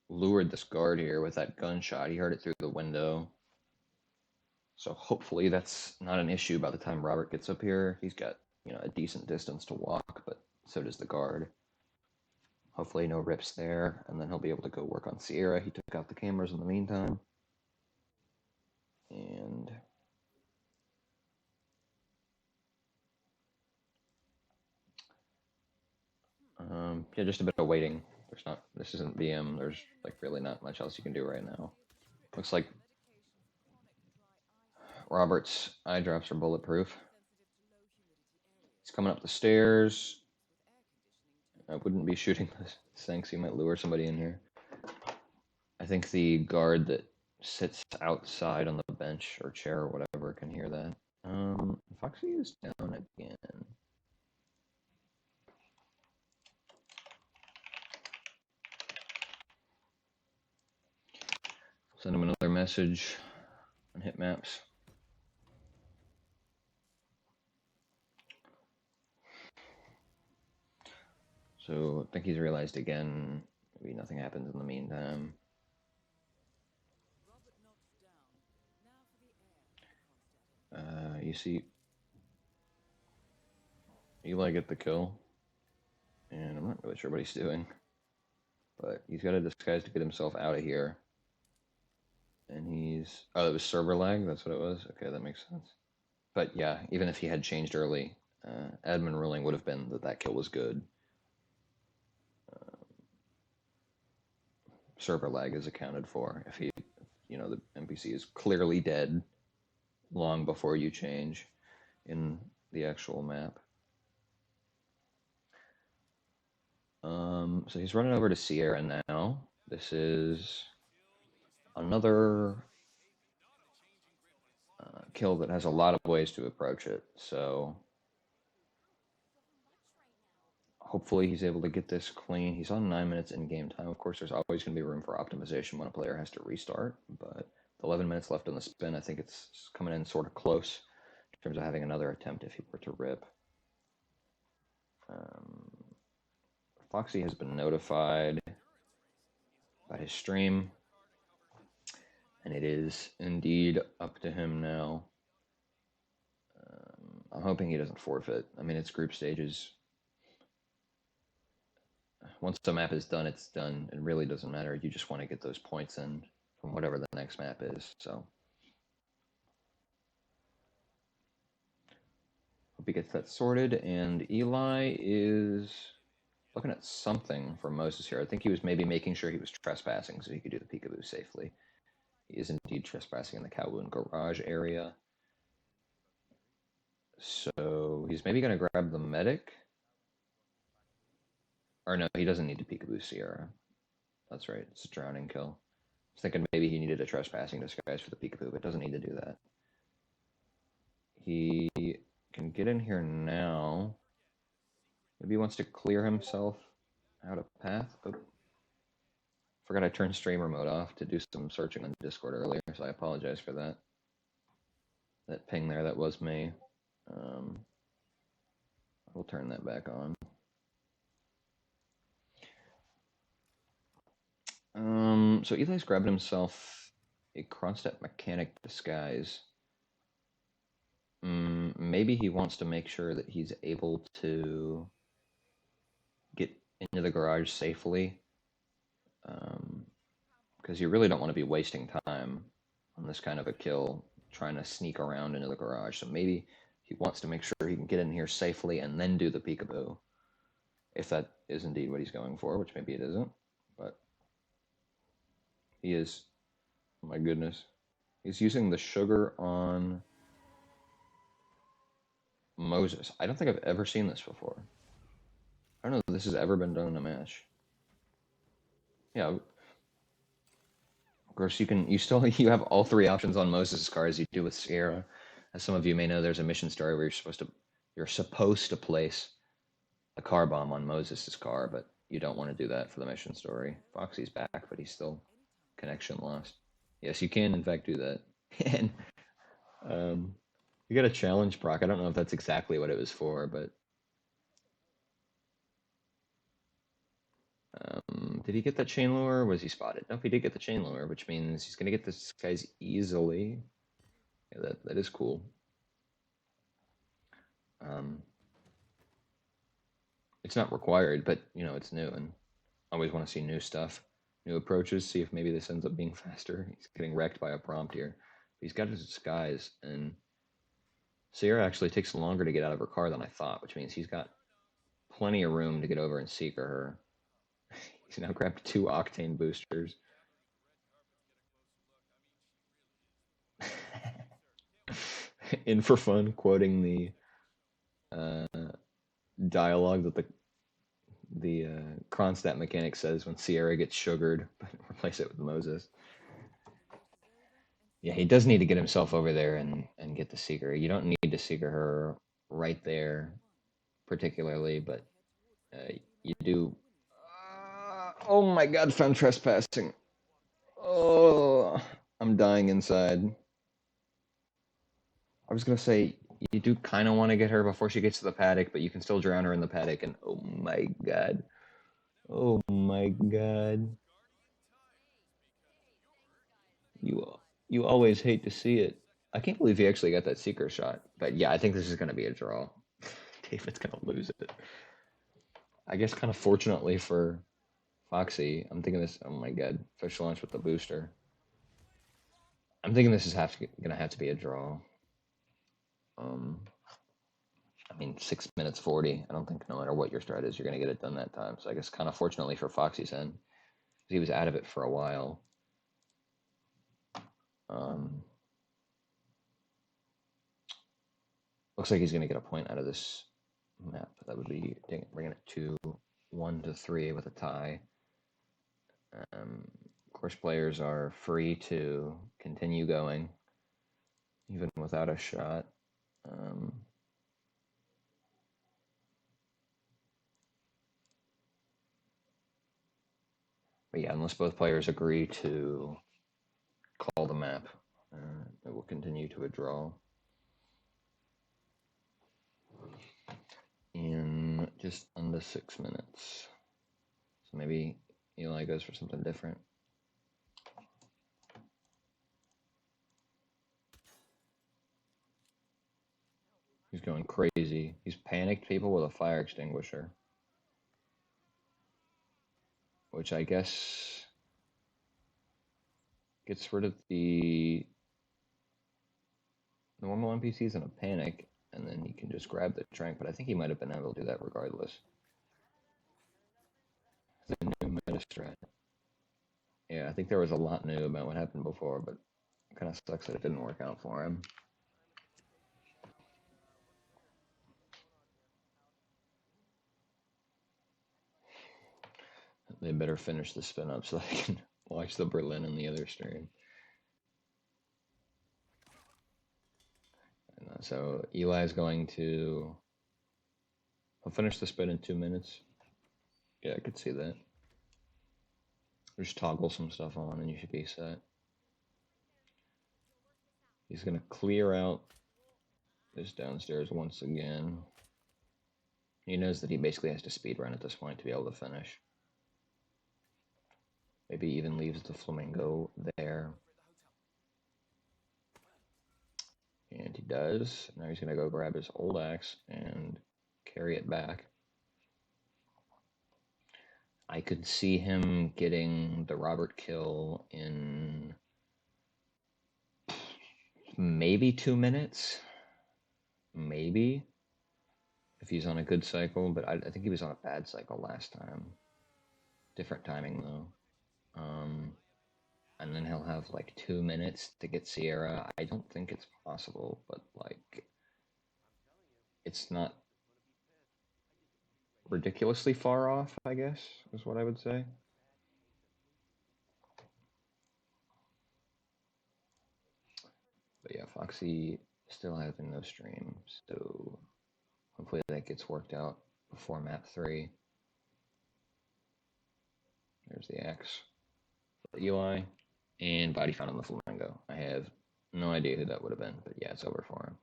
lured this guard here with that gunshot. He heard it through the window. So hopefully that's not an issue by the time Robert gets up here. He's got, a decent distance to walk, but so does the guard. Hopefully no rips there, and then he'll be able to go work on Sierra. He took out the cameras in the meantime. And yeah, just a bit of waiting. This isn't BM. There's really not much else you can do right now. Looks like Robert's eye drops are bulletproof. He's coming up the stairs. I wouldn't be shooting this thing, so you might lure somebody in here. I think the guard that sits outside on the bench or chair or whatever can hear that. Foxy is down again. Send him another message on hit maps. So I think he's realized again, maybe nothing happens in the meantime. You see Eli get the kill, and I'm not really sure what he's doing, but he's got a disguise to get himself out of here. And he's... Oh, it was server lag? That's what it was? Okay, that makes sense. But yeah, even if he had changed early, admin ruling would have been that kill was good. Server lag is accounted for if the NPC is clearly dead long before you change in the actual map. So he's running over to Sierra now. This is another kill that has a lot of ways to approach it. So hopefully he's able to get this clean. He's on 9 minutes in game time. Of course, there's always going to be room for optimization when a player has to restart, but 11 minutes left on the spin. I think it's coming in sort of close in terms of having another attempt if he were to rip. Foxy has been notified by his stream, and it is indeed up to him now. I'm hoping he doesn't forfeit. I mean, it's group stages. Once the map is done, it's done. It really doesn't matter. You just want to get those points in from whatever the next map is. So hope he gets that sorted. And Eli is looking at something from Moses here. I think he was maybe making sure he was trespassing so he could do the peekaboo safely. He is indeed trespassing in the Kowloon garage area. So he's maybe going to grab the medic. Or no, he doesn't need to peekaboo Sierra. That's right, it's a drowning kill. I was thinking maybe he needed a trespassing disguise for the peekaboo, but doesn't need to do that. He can get in here now. Maybe he wants to clear himself out of path. Oh. Forgot I turned streamer mode off to do some searching on Discord earlier, so I apologize for that. That ping there, that was me. We'll turn that back on. So Eli's grabbing himself a Kronstadt mechanic disguise. Maybe he wants to make sure that he's able to get into the garage safely. Because you really don't want to be wasting time on this kind of a kill, trying to sneak around into the garage. So maybe he wants to make sure he can get in here safely and then do the peekaboo. If that is indeed what he's going for, which maybe it isn't. But he is, oh my goodness. He's using the sugar on Moses. I don't think I've ever seen this before. I don't know if this has ever been done in a match. Yeah. Of course, you have all three options on Moses' car as you do with Sierra. As some of you may know, there's a mission story where you're supposed to place a car bomb on Moses' car, but you don't want to do that for the mission story. Foxy's back, but he's still connection lost. Yes, you can in fact do that. And you got a challenge proc. I don't know if that's exactly what it was for, but did he get that chain lure or was he spotted? Nope, he did get the chain lure, which means he's going to get this guy's easily. Yeah, that is cool. It's not required, but, it's new, and I always want to see new stuff, new approaches, see if maybe this ends up being faster. He's getting wrecked by a prompt here. But he's got his disguise, and Sierra actually takes longer to get out of her car than I thought, which means he's got plenty of room to get over and seeker her. He's now grabbed 2 octane boosters. In for fun, quoting the dialogue that the Kronstadt mechanic says when Sierra gets sugared, but replace it with Moses. Yeah, he does need to get himself over there and get the seeker. You don't need to seeker her right there, particularly, but you do. Oh my God! Found trespassing. Oh, I'm dying inside. I was gonna say you do kind of want to get her before she gets to the paddock, but you can still drown her in the paddock. And oh my God, oh my God, you always hate to see it. I can't believe he actually got that seeker shot. But yeah, I think this is gonna be a draw. David's gonna lose it. I guess kind of fortunately for Foxy, I'm thinking this. Oh my God, fish launch with the booster. I'm thinking this is gonna have to be a draw. I mean, 6 minutes 40. I don't think no matter what your strat is, you're gonna get it done that time. So I guess kind of fortunately for Foxy's end, he was out of it for a while. Looks like he's gonna get a point out of this map. That would be bringing it to 1-3 with a tie. Of course, players are free to continue going. even without a shot. But yeah, unless both players agree to call the map, it will continue to a draw. In just under 6 minutes. So maybe Eli goes for something different. He's going crazy. He's panicked people with a fire extinguisher. Which I guess gets rid of the normal NPCs in a panic, and then he can just grab the trank, but I think he might have been able to do that regardless. The new meta strat. Yeah, I think there was a lot new about what happened before, but it kind of sucks that it didn't work out for him. They better finish the spin up so I can watch the Berlin in the other stream. And so Eli's going to... He'll finish the spin in 2 minutes. Yeah, I could see that. Just toggle some stuff on and you should be set. He's going to clear out this downstairs once again. He knows that he basically has to speed run at this point to be able to finish. Maybe even leaves the flamingo there. And he does. Now he's going to go grab his old axe and carry it back. I could see him getting the Robert kill in maybe 2 minutes. Maybe. If he's on a good cycle, but I think he was on a bad cycle last time. Different timing, though. And then he'll have like 2 minutes to get Sierra. I don't think it's possible, but like, it's not ridiculously far off, I guess, is what I would say. But yeah, Foxy still having no stream, so hopefully that gets worked out before map 3. There's the X for Eli, and body found on the flamingo. I have no idea who that would have been, but yeah, it's over for him.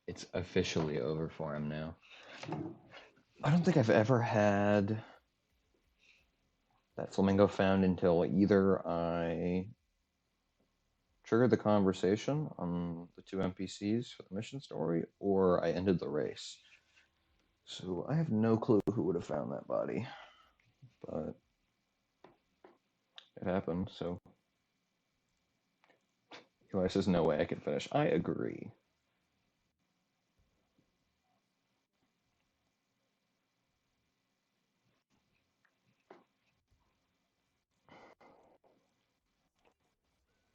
It's officially over for him now. I don't think I've ever had that flamingo found until either I triggered the conversation on the 2 NPCs for the mission story, or I ended the race. So I have no clue who would have found that body, but it happened, so Eli says no way I can finish. I agree.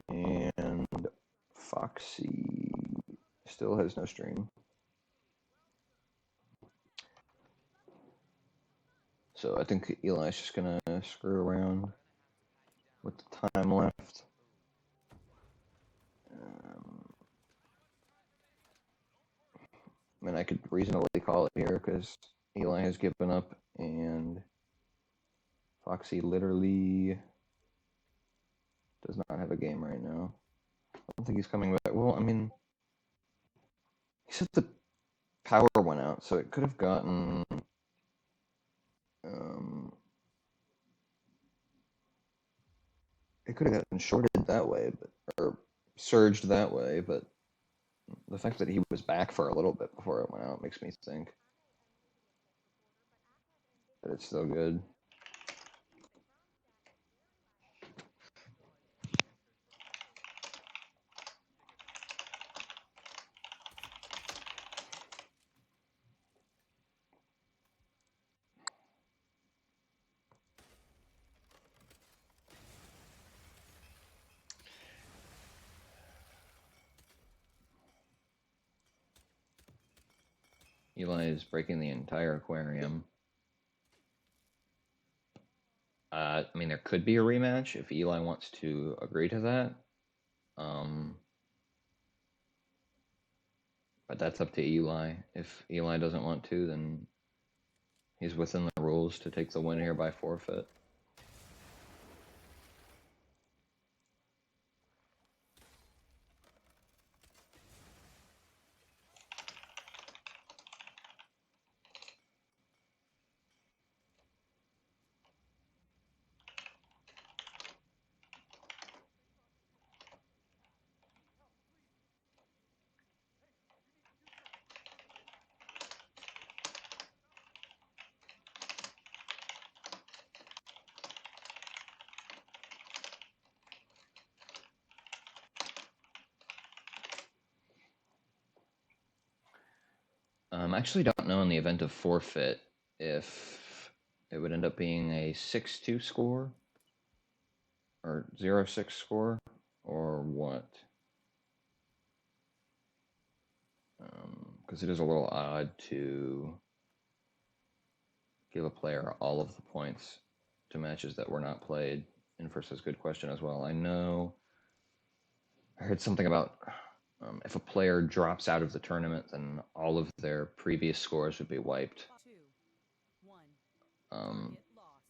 And Foxy still has no stream. So I think Eli's just gonna screw around with the time left. I mean, I could reasonably call it here because Eli has given up and Foxy literally does not have a game right now. I don't think he's coming back. Well, I mean, he said the power went out, so it could have gotten it could have gotten shorted that way, but or surged that way, but the fact that he was back for a little bit before it went out makes me think that it's still good. Eli is breaking the entire aquarium. I mean, there could be a rematch if Eli wants to agree to that. But that's up to Eli. If Eli doesn't want to, then he's within the rules to take the win here by forfeit. I actually don't know in the event of forfeit if it would end up being a 6-2 score or 0-6 score or what. Because it is a little odd to give a player all of the points to matches that were not played. Inverse is a good question as well. I heard something about if a player drops out of the tournament, then all of their previous scores would be wiped. 2, 1. Um, Target lost.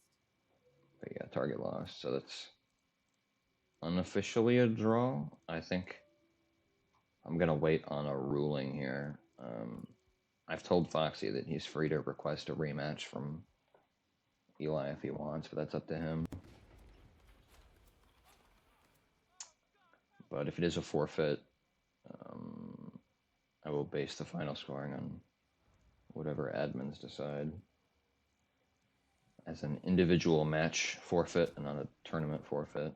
but yeah, target lost. So that's unofficially a draw. I think I'm going to wait on a ruling here. I've told Foxy that he's free to request a rematch from Eli if he wants, but that's up to him. But if it is a forfeit, I will base the final scoring on whatever admins decide as an individual match forfeit and not a tournament forfeit.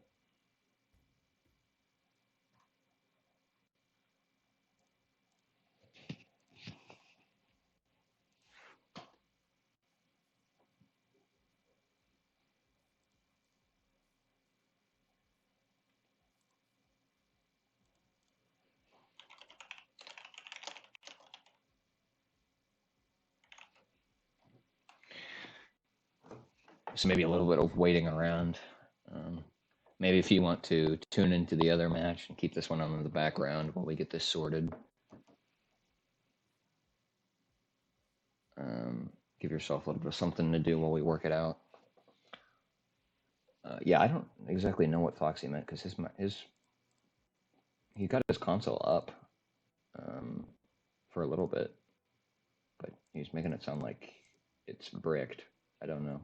So maybe a little bit of waiting around. Maybe if you want to tune into the other match and keep this one on in the background while we get this sorted. Give yourself a little bit of something to do while we work it out. Yeah, I don't exactly know what Foxy meant because he got his console up for a little bit, but he's making it sound like it's bricked. I don't know.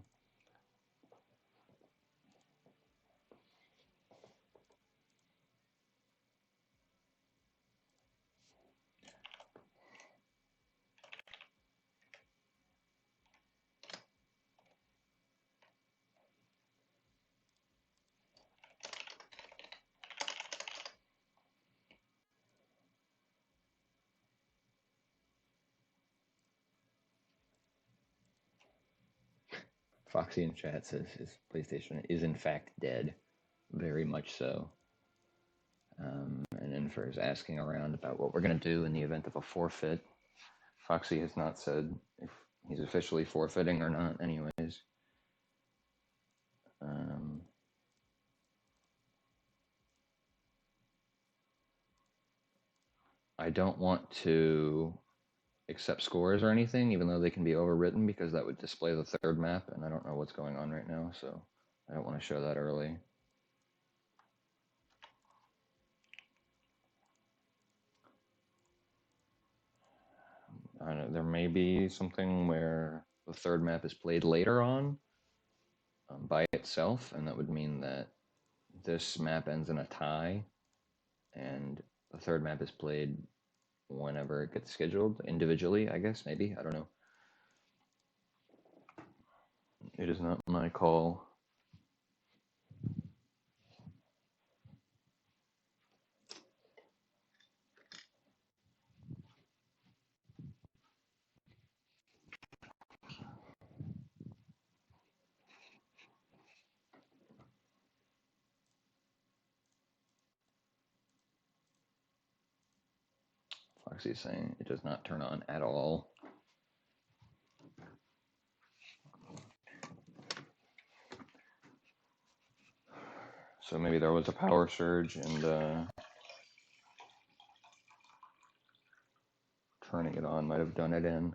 Foxy in chat says his PlayStation is in fact dead, very much so. And Infer is asking around about what we're going to do in the event of a forfeit. Foxy has not said if he's officially forfeiting or not, anyways. I don't want to accept scores or anything, even though they can be overwritten, because that would display the third map, and I don't know what's going on right now, so I don't want to show that early. I don't know, there may be something where the third map is played later on by itself, and that would mean that this map ends in a tie, and the third map is played whenever it gets scheduled individually, I guess, maybe, I don't know. It is not my call. Foxy is saying it does not turn on at all. So maybe there was a power surge and it on might have done it in.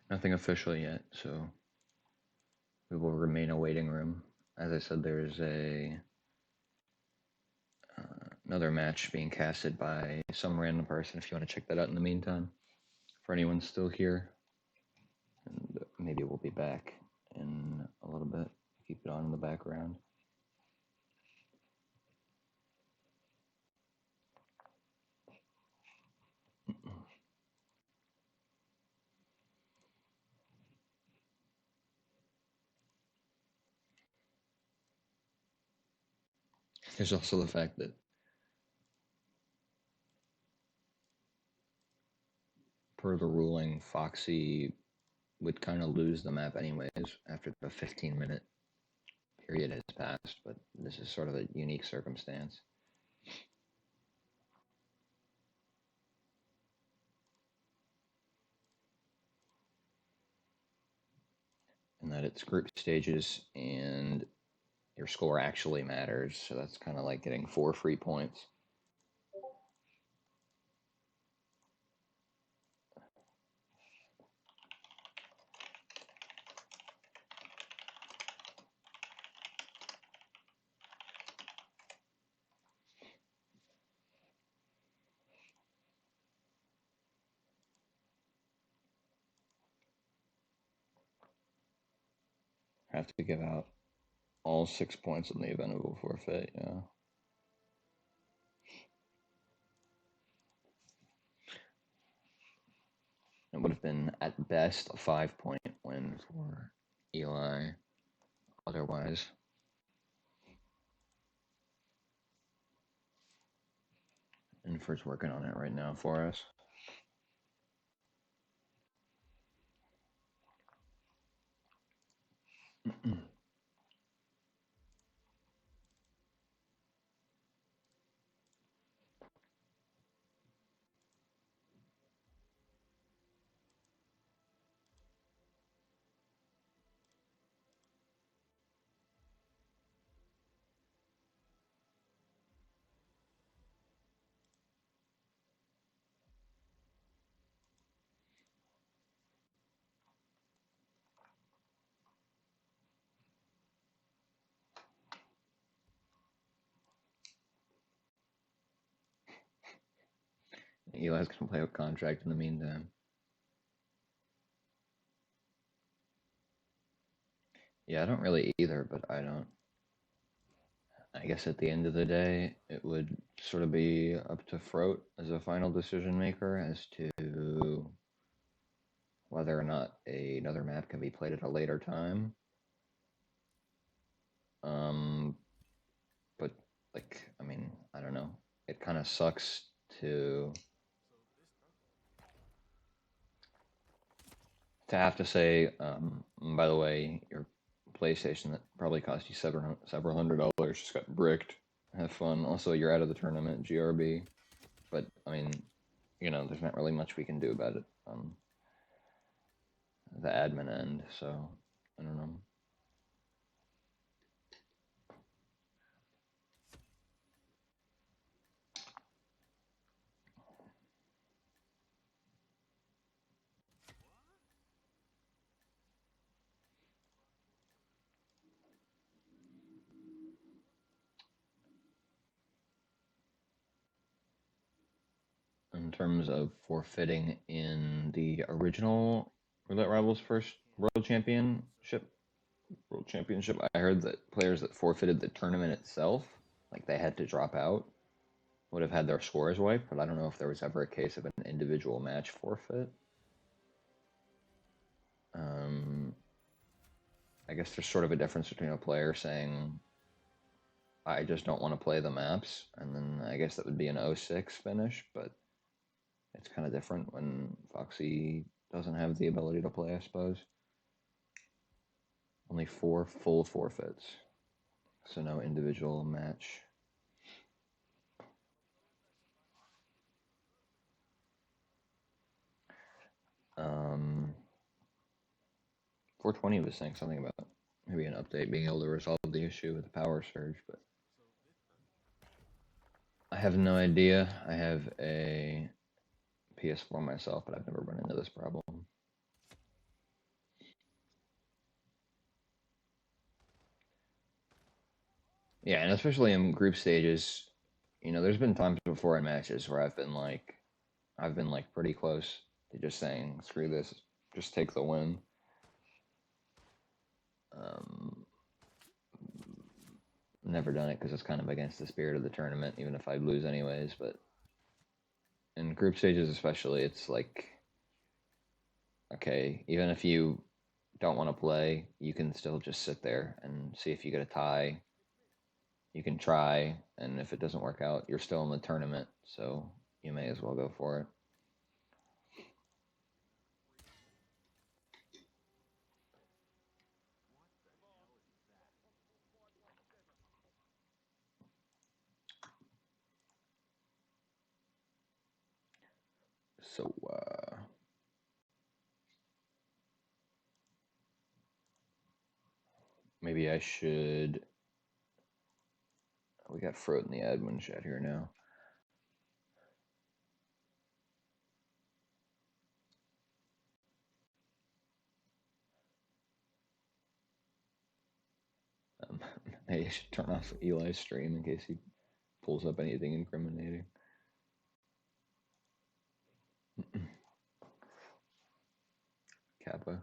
Nothing official yet, so we will remain a waiting room. As I said, there's another match being casted by some random person. If you want to check that out in the meantime, for anyone still here, and maybe we'll be back in a little bit. Keep it on in the background. There's also the fact that per the ruling, Foxy would kind of lose the map anyways after the 15-minute period has passed, but this is sort of a unique circumstance. And that it's group stages and your score actually matters, so that's kind of like getting 4 free points. Have to give out all 6 points in the event of a forfeit, yeah. It would have been, at best, a 5-point win for Eli, otherwise. Infer's working on it right now for us. Eli's going to play a contract in the meantime. Yeah, I don't really either, but I don't. I guess at the end of the day, it would sort of be up to Froat as a final decision maker as to whether or not another map can be played at a later time. But, like, I mean, I don't know. It kind of sucks to have to say, by the way, your PlayStation that probably cost you several $100 just got bricked. Have fun. Also, you're out of the tournament, GRB. But, I mean, you know, there's not really much we can do about it on the admin end, so I don't know. In terms of forfeiting in the original Roulette Rivals first World Championship, I heard that players that forfeited the tournament itself, like they had to drop out, would have had their scores wiped, but I don't know if there was ever a case of an individual match forfeit. I guess there's sort of a difference between a player saying, I just don't want to play the maps, and then I guess that would be an 06 finish, but it's kind of different when Foxy doesn't have the ability to play, I suppose. Only 4 full forfeits, so no individual match. 420 was saying something about maybe an update being able to resolve the issue with the power surge, but I have no idea. I have a PS4 myself, but I've never run into this problem. Yeah, and especially in group stages, you know, there's been times before in matches where I've been like pretty close to just saying, screw this, just take the win. Never done it because it's kind of against the spirit of the tournament, even if I'd lose anyways. But in group stages, especially, it's like, okay, even if you don't want to play, you can still just sit there and see if you get a tie. You can try, and if it doesn't work out, you're still in the tournament, so you may as well go for it. So, maybe I should. We got Froat in the admin chat here now. Maybe I should turn off Eli's stream in case he pulls up anything incriminating. Kappa.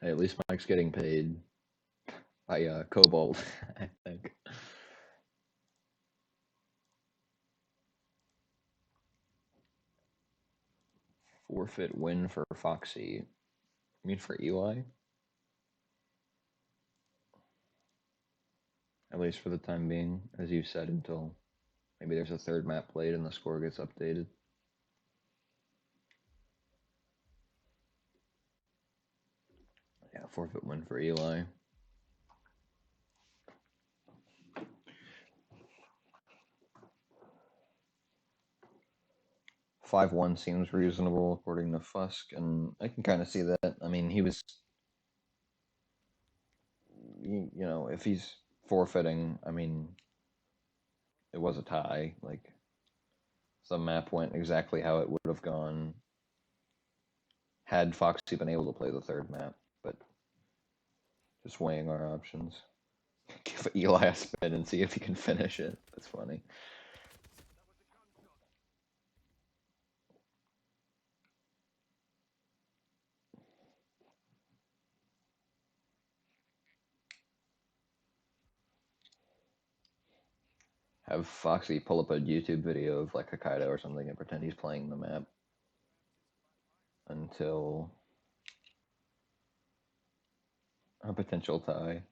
Hey, at least Mike's getting paid by Cobalt, I think. Forfeit win for Foxy. I mean for Eli? At least for the time being, as you said, until maybe there's a third map played and the score gets updated. Yeah, forfeit win for Eli. $5-1 seems reasonable according to Fusk, and I can kind of see that. I mean, he was, you know, if he's forfeiting, I mean, it was a tie. Like, the map went exactly how it would have gone had Foxy been able to play the third map, but just weighing our options. Give Eli a spin and see if he can finish it. That's funny. Have Foxy pull up a YouTube video of like Hokkaido or something and pretend he's playing the map until a potential tie.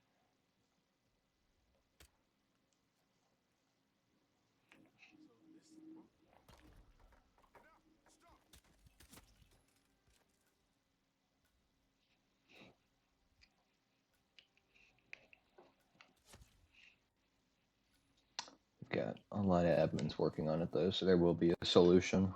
We've got a lot of admins working on it though, so there will be a solution.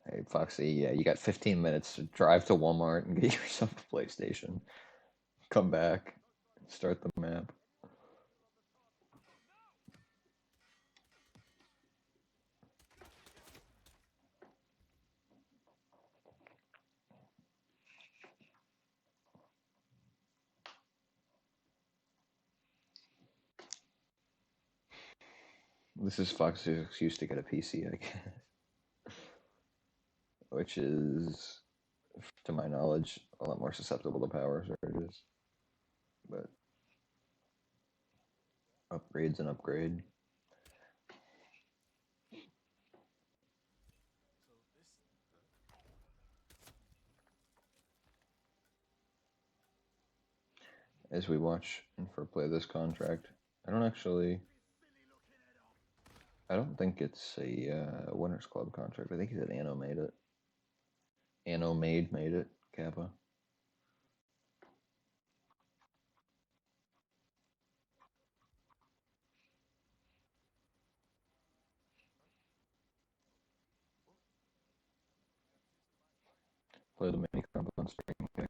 Hey, Foxy, yeah, you got 15 minutes to drive to Walmart and get yourself a PlayStation. Come back, start the map. This is Fox's excuse to get a PC, I guess. Which is, to my knowledge, a lot more susceptible to power surges. But upgrade's an upgrade. as we watch and for play this contract. I don't think it's a Winners Club contract. I think he said Anno made it. Anno made it, Kappa. Play the mini comp on spring kick.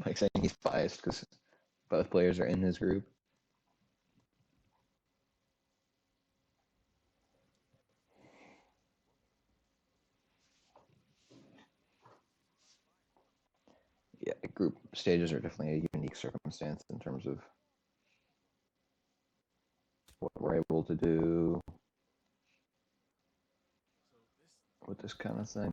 Mike saying he's biased because both players are in his group. Yeah, group stages are definitely a unique circumstance in terms of what we're able to do with this kind of thing.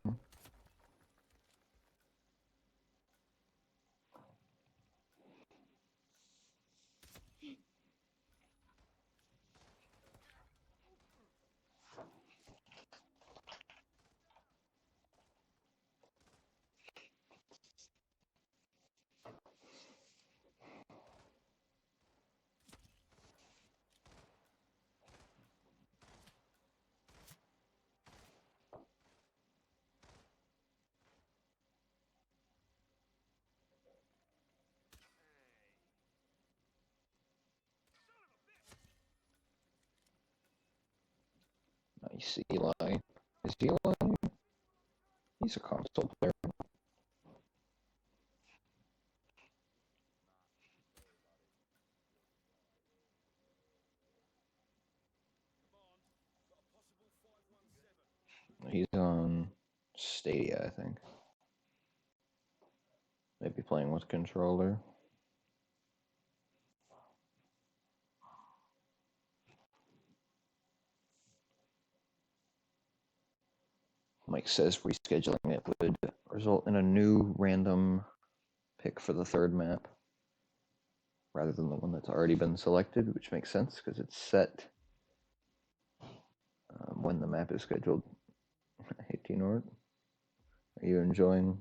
Nice, Eli. Is Eli? He's a console player. He's on Stadia, I think. Maybe playing with controller. Mike says rescheduling it would result in a new random pick for the third map rather than the one that's already been selected, which makes sense because it's set when the map is scheduled. Hey, T-Nord, are you enjoying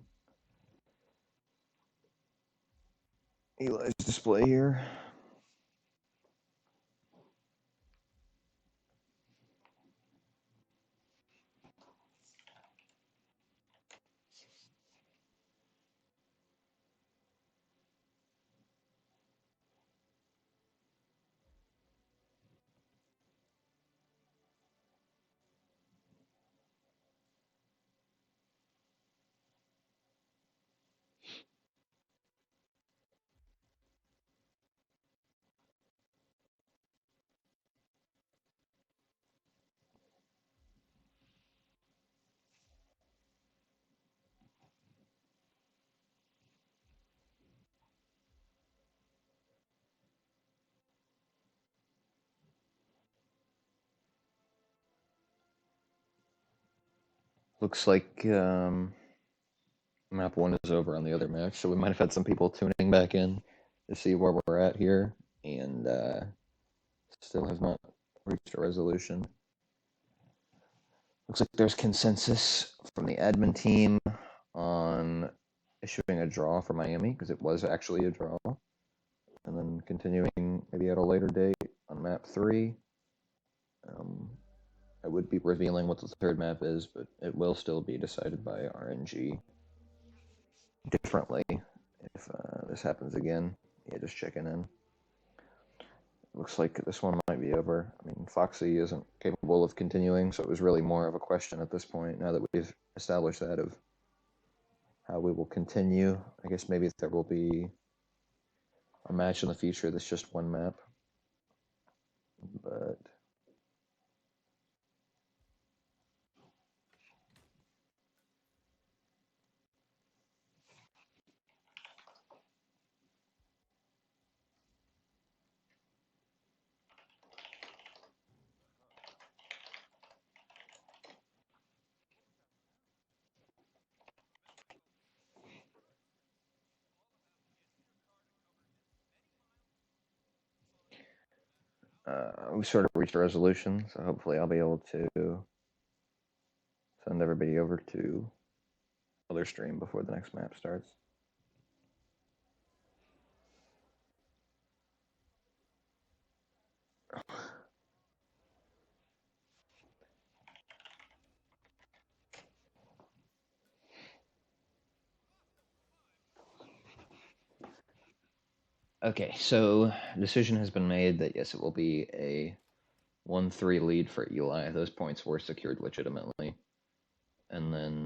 Eli's display here? Looks like map one is over on the other match, so we might have had some people tuning back in to see where we're at here, and still have not reached a resolution. Looks like there's consensus from the admin team on issuing a draw for Miami because it was actually a draw, and then continuing maybe at a later date on map 3. I would be revealing what the third map is, but it will still be decided by RNG differently if this happens again. Yeah, just checking in. looks like this one might be over. I mean, Foxy isn't capable of continuing, so it was really more of a question at this point, now that we've established that, of how we will continue. I guess maybe there will be a match in the future that's just one map. But we sort of reached a resolution, so hopefully I'll be able to send everybody over to other stream before the next map starts. Okay, so decision has been made that yes, it will be a 1-3 lead for Eli. Those points were secured legitimately. And then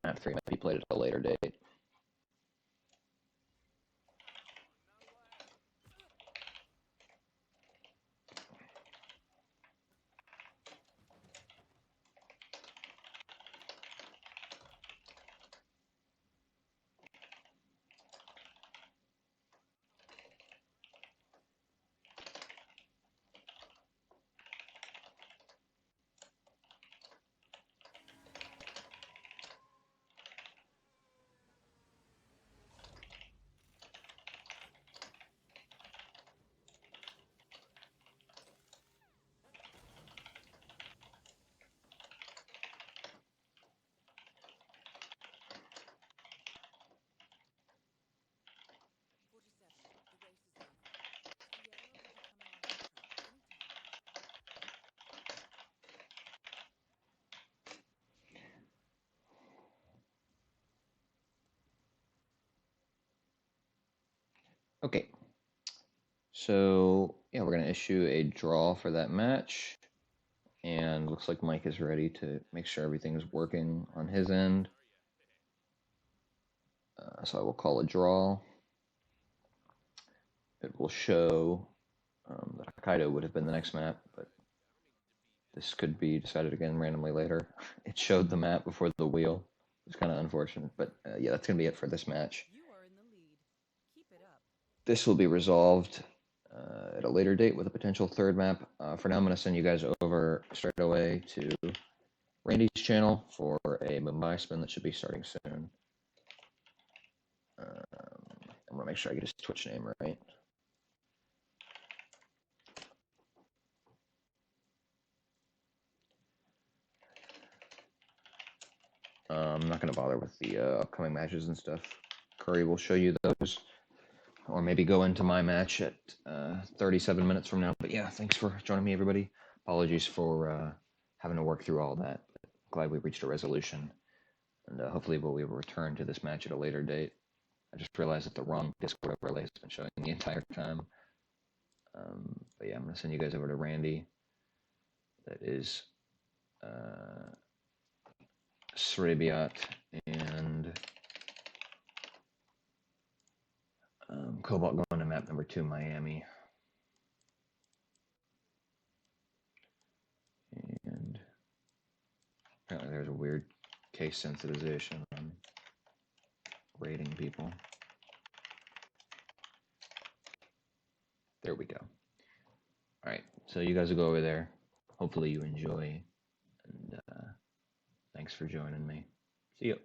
map 3 might be played at a later date. Okay, so yeah, we're going to issue a draw for that match. And looks like Mike is ready to make sure everything is working on his end. So I will call a draw. It will show that Hokkaido would have been the next map, but this could be decided again randomly later. It showed the map before the wheel. It's kind of unfortunate, but yeah, that's going to be it for this match. You are in the lead. Keep it up. This will be resolved at a later date with a potential third map. For now, I'm going to send you guys over straight away to Randy's channel for a Mumbai spin that should be starting soon. I'm going to make sure I get his Twitch name right. I'm not going to bother with the upcoming matches and stuff. Curry will show you those, or maybe go into my match at 37 minutes from now. But yeah, thanks for joining me, everybody. Apologies for having to work through all that. But glad we reached a resolution, and hopefully we'll return to this match at a later date. I just realized that the wrong Discord overlay has been showing the entire time. But yeah, I'm going to send you guys over to Randy. That is Srebiat and Cobalt going to map number 2, Miami. And apparently there's a weird case sensitization on rating people. There we go. All right, so you guys will go over there. Hopefully you enjoy, and thanks for joining me. See you.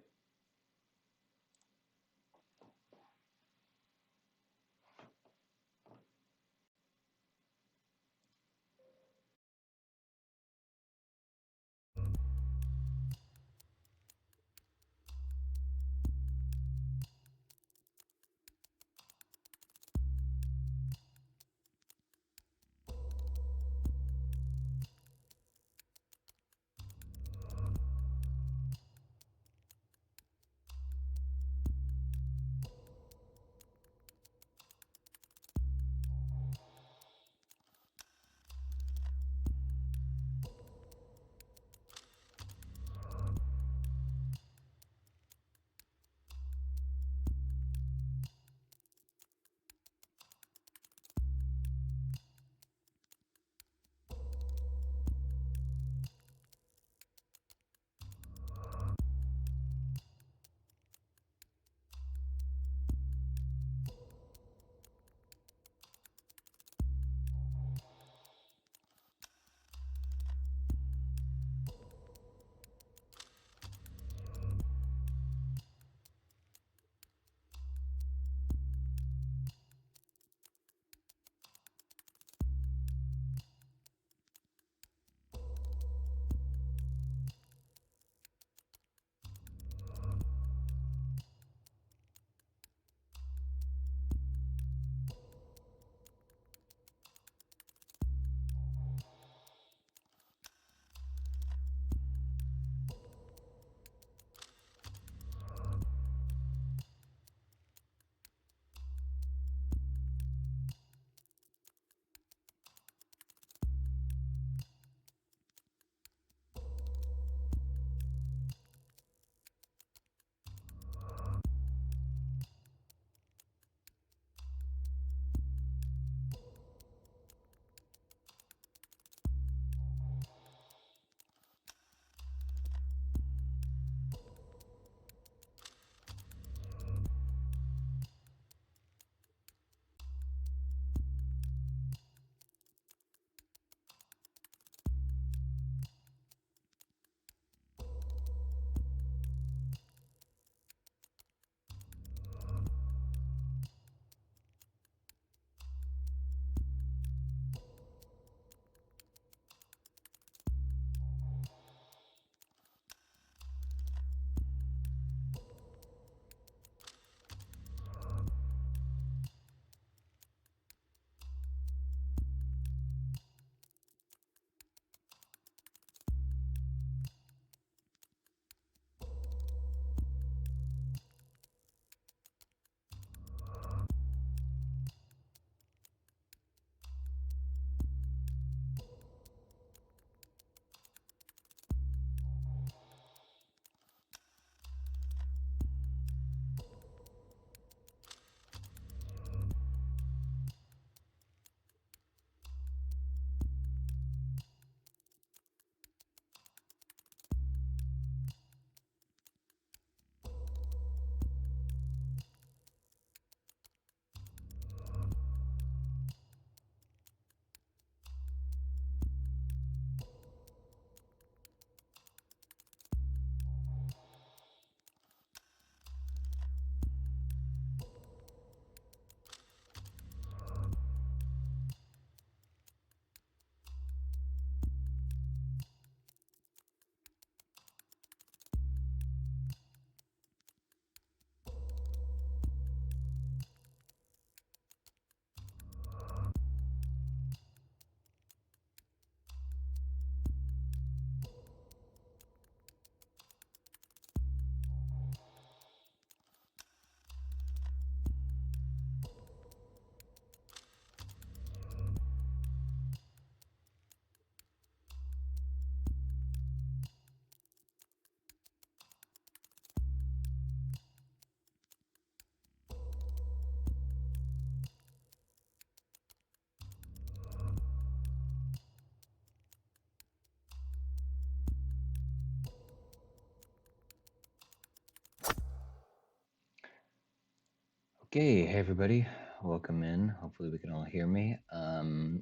Okay, hey everybody, welcome in. Hopefully we can all hear me.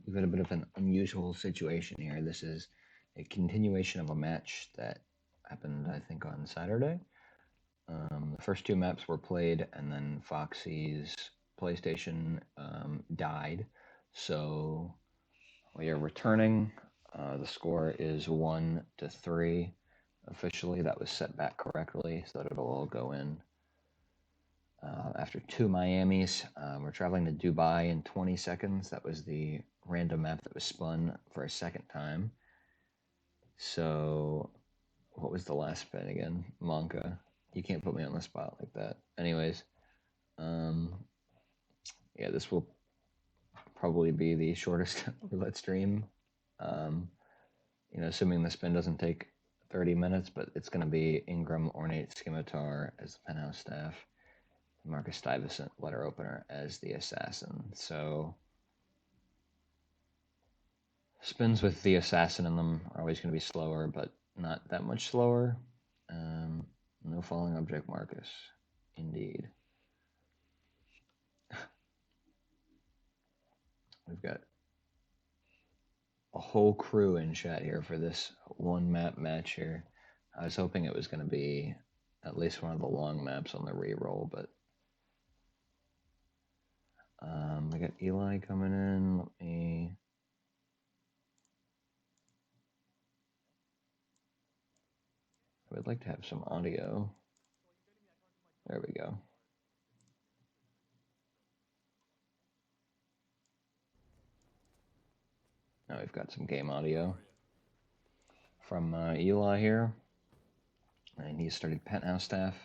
We've got a bit of an unusual situation here. This is a continuation of a match that happened, I think, on Saturday. The first two maps were played, and then Foxy's PlayStation died. So we are returning. The score is 1-3 officially. That was set back correctly, so that it'll all go in. After two Miamis, we're traveling to Dubai in 20 seconds. That was the random map that was spun for a second time. So, what was the last spin again? Monka. You can't put me on the spot like that. Anyways, yeah, this will probably be the shortest roulette stream. Assuming the spin doesn't take 30 minutes, but it's going to be Ingram, Ornate, Scimitar as the penthouse staff. Marcus Stuyvesant, letter opener, as the assassin. So spins with the assassin in them are always going to be slower, but not that much slower. No falling object, Marcus. Indeed. We've got a whole crew in chat here for this one map match here. I was hoping it was going to be at least one of the long maps on the reroll, but we got Eli coming in. I would like to have some audio. There we go. Now we've got some game audio from Eli here, and he started penthouse staff,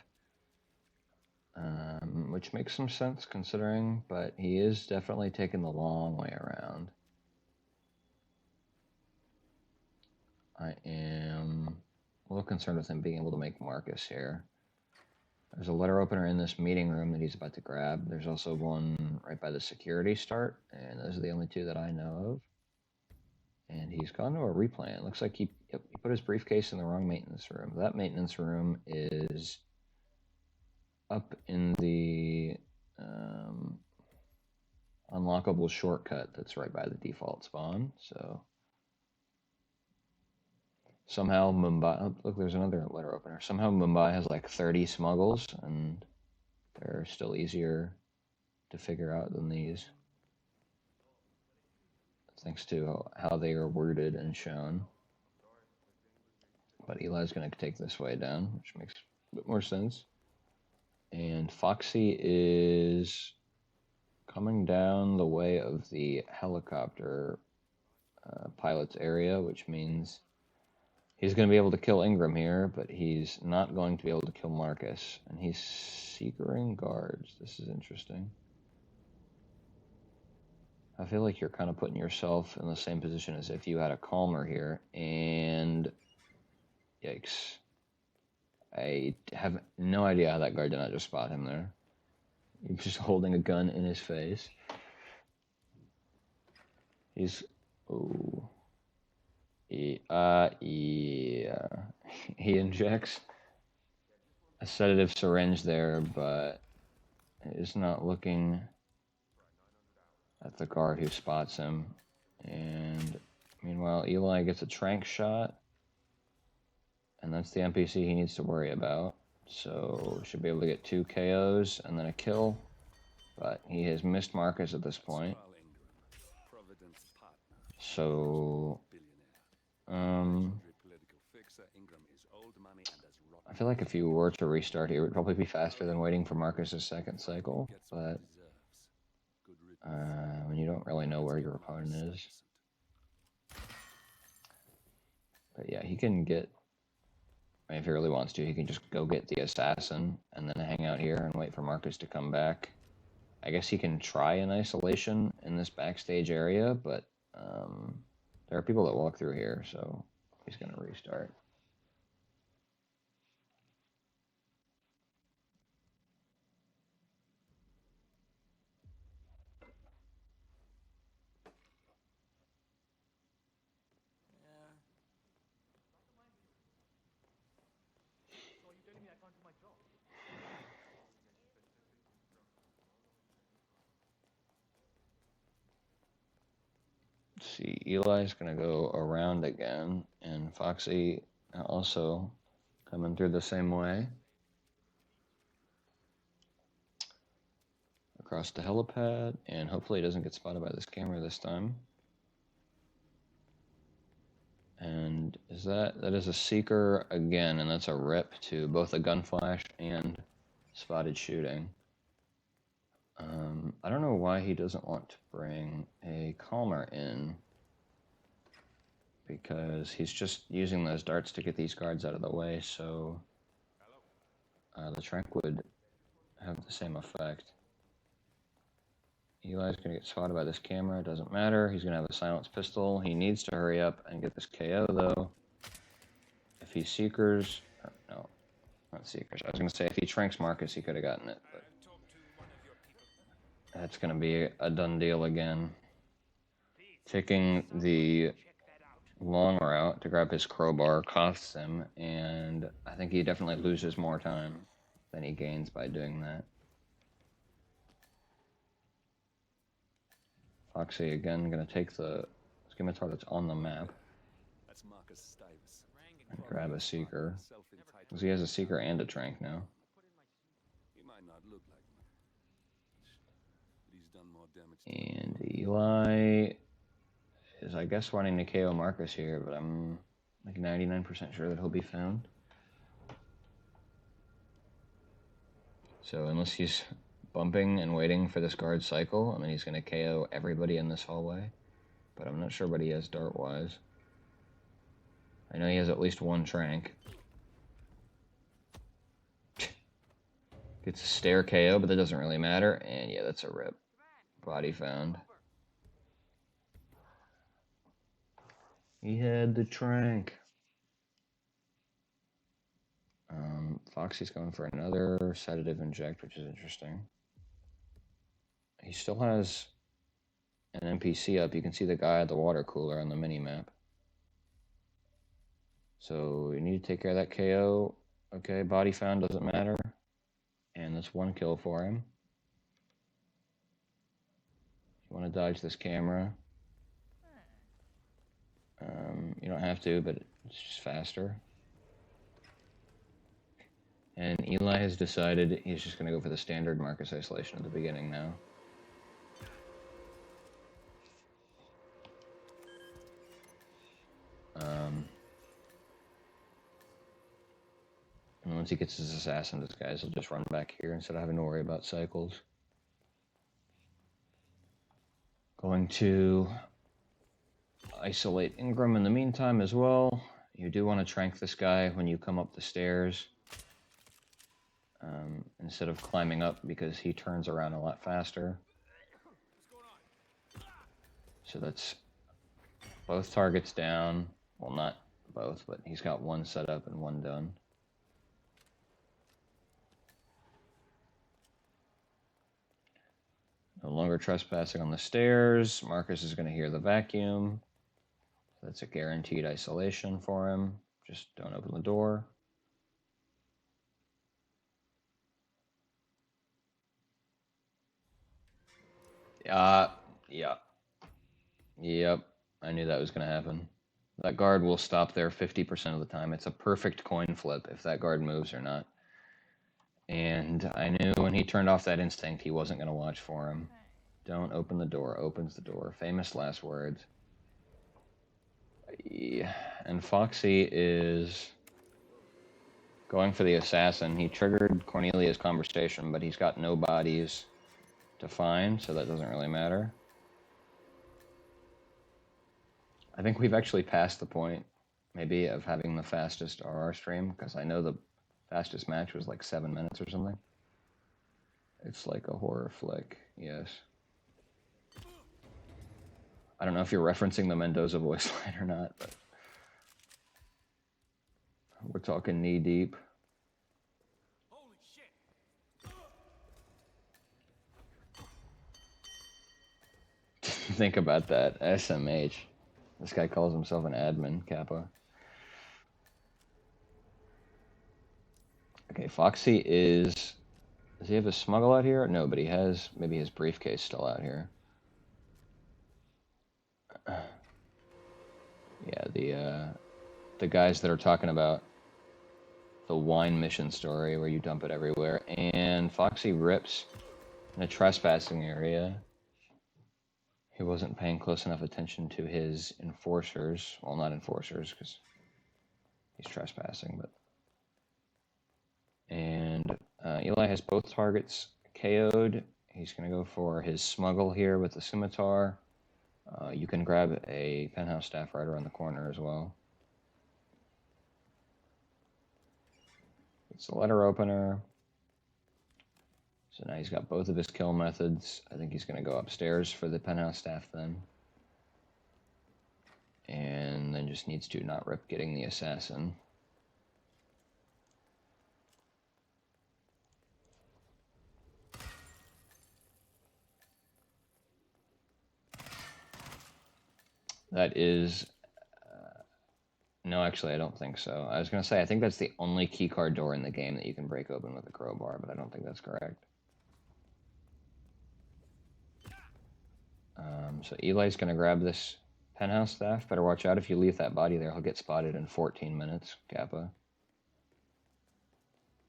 which makes some sense considering, but he is definitely taking the long way around. I am a little concerned with him being able to make Marcus here. There's a letter opener in this meeting room that he's about to grab. There's also one right by the security start, and those are the only two that I know of. And he's gone to a replan. It looks like he put his briefcase in the wrong maintenance room. That maintenance room is up in the unlockable shortcut that's right by the default spawn. So somehow Mumbai, oh, look, there's another letter opener. Somehow Mumbai has like 30 smuggles, and they're still easier to figure out than these, thanks to how they are worded and shown. But Eli's going to take this way down, which makes a bit more sense. And Foxy is coming down the way of the helicopter pilot's area, which means he's going to be able to kill Ingram here, but he's not going to be able to kill Marcus. And he's seekering guards. This is interesting. I feel like you're kind of putting yourself in the same position as if you had a calmer here, and yikes. I have no idea how that guard did not just spot him there. He's just holding a gun in his face. He's... Oh. Yeah. He injects a sedative syringe there, but is not looking at the guard who spots him. And meanwhile, Eli gets a trank shot, and that's the NPC he needs to worry about. So should be able to get 2 KOs and then a kill, but he has missed Marcus at this point. So I feel like if you were to restart here, it would probably be faster than waiting for Marcus's second cycle, but when you don't really know where your opponent is. But yeah, he can get, if he really wants to, he can just go get the assassin and then hang out here and wait for Marcus to come back. I guess he can try an isolation in this backstage area, but there are people that walk through here, so he's going to restart. see, Eli's going to go around again, and Foxy also coming through the same way. Across the helipad, and hopefully he doesn't get spotted by this camera this time. And that is a seeker again, and that's a rip to both a gun flash and spotted shooting. I don't know why he doesn't want to bring a calmer in, because he's just using those darts to get these guards out of the way, so the trank would have the same effect. Eli's going to get spotted by this camera. It doesn't matter. He's going to have a silenced pistol. He needs to hurry up and get this KO, though. If he seekers... no, not seekers. I was going to say if he tranks Marcus, he could have gotten it. But that's going to be a done deal again. Taking the long route to grab his crowbar costs him, and I think he definitely loses more time than he gains by doing that. Foxy again going to take the scimitar that's on the map and grab a seeker, because he has a seeker and a trank now. And Eli is, I guess, wanting to KO Marcus here, but I'm like 99% sure that he'll be found. So unless he's bumping and waiting for this guard cycle, I mean, he's going to KO everybody in this hallway, but I'm not sure what he has dart-wise. I know he has at least one trank. Gets a stair KO, but that doesn't really matter, and yeah, that's a rip. Body found. He had the trank. Foxy's going for another sedative inject, which is interesting. He still has an NPC up. You can see the guy at the water cooler on the mini-map. So you need to take care of that KO. Okay, body found, doesn't matter. And that's one kill for him. You want to dodge this camera. You don't have to, but it's just faster. And Eli has decided he's just going to go for the standard Marcus isolation at the beginning now. And once he gets his assassin disguise, he'll just run back here instead of having to worry about cycles. Going to isolate Ingram in the meantime as well. You do want to trank this guy when you come up the stairs, instead of climbing up, because he turns around a lot faster. So that's both targets down. Well, not both, but he's got one set up and one done. No longer trespassing on the stairs. Marcus is going to hear the vacuum. That's a guaranteed isolation for him. Just don't open the door. Yep. I knew that was going to happen. That guard will stop there 50% of the time. It's a perfect coin flip if that guard moves or not. And I knew when he turned off that instinct, he wasn't going to watch for him. Don't open the door. Opens the door. Famous last words. Yeah. And Foxy is going for the assassin. He triggered Cornelia's conversation, but he's got no bodies to find, so that doesn't really matter. I think we've actually passed the point, maybe, of having the fastest RR stream, because I know the fastest match was like 7 minutes or something. It's like a horror flick, yes. I don't know if you're referencing the Mendoza voice line or not, but we're talking knee deep. Holy shit. Think about that, SMH. This guy calls himself an admin, Kappa. Okay, Foxy is... Does he have his smuggle out here? No, but he has maybe his briefcase still out here. Yeah, the guys that are talking about the wine mission story where you dump it everywhere, and Foxy rips in a trespassing area. He wasn't paying close enough attention to his enforcers. Well, not enforcers, because he's trespassing, but... And Eli has both targets KO'd. He's going to go for his smuggle here with the scimitar. You can grab a penthouse staff right around the corner as well. It's the letter opener. So now he's got both of his kill methods. I think he's going to go upstairs for the penthouse staff then. And then just needs to not rip getting the assassin. That is... no, actually, I don't think so. I was going to say, I think that's the only keycard door in the game that you can break open with a crowbar, but I don't think that's correct. So Eli's going to grab this penthouse staff. Better watch out if you leave that body there. He'll get spotted in 14 minutes, Kappa.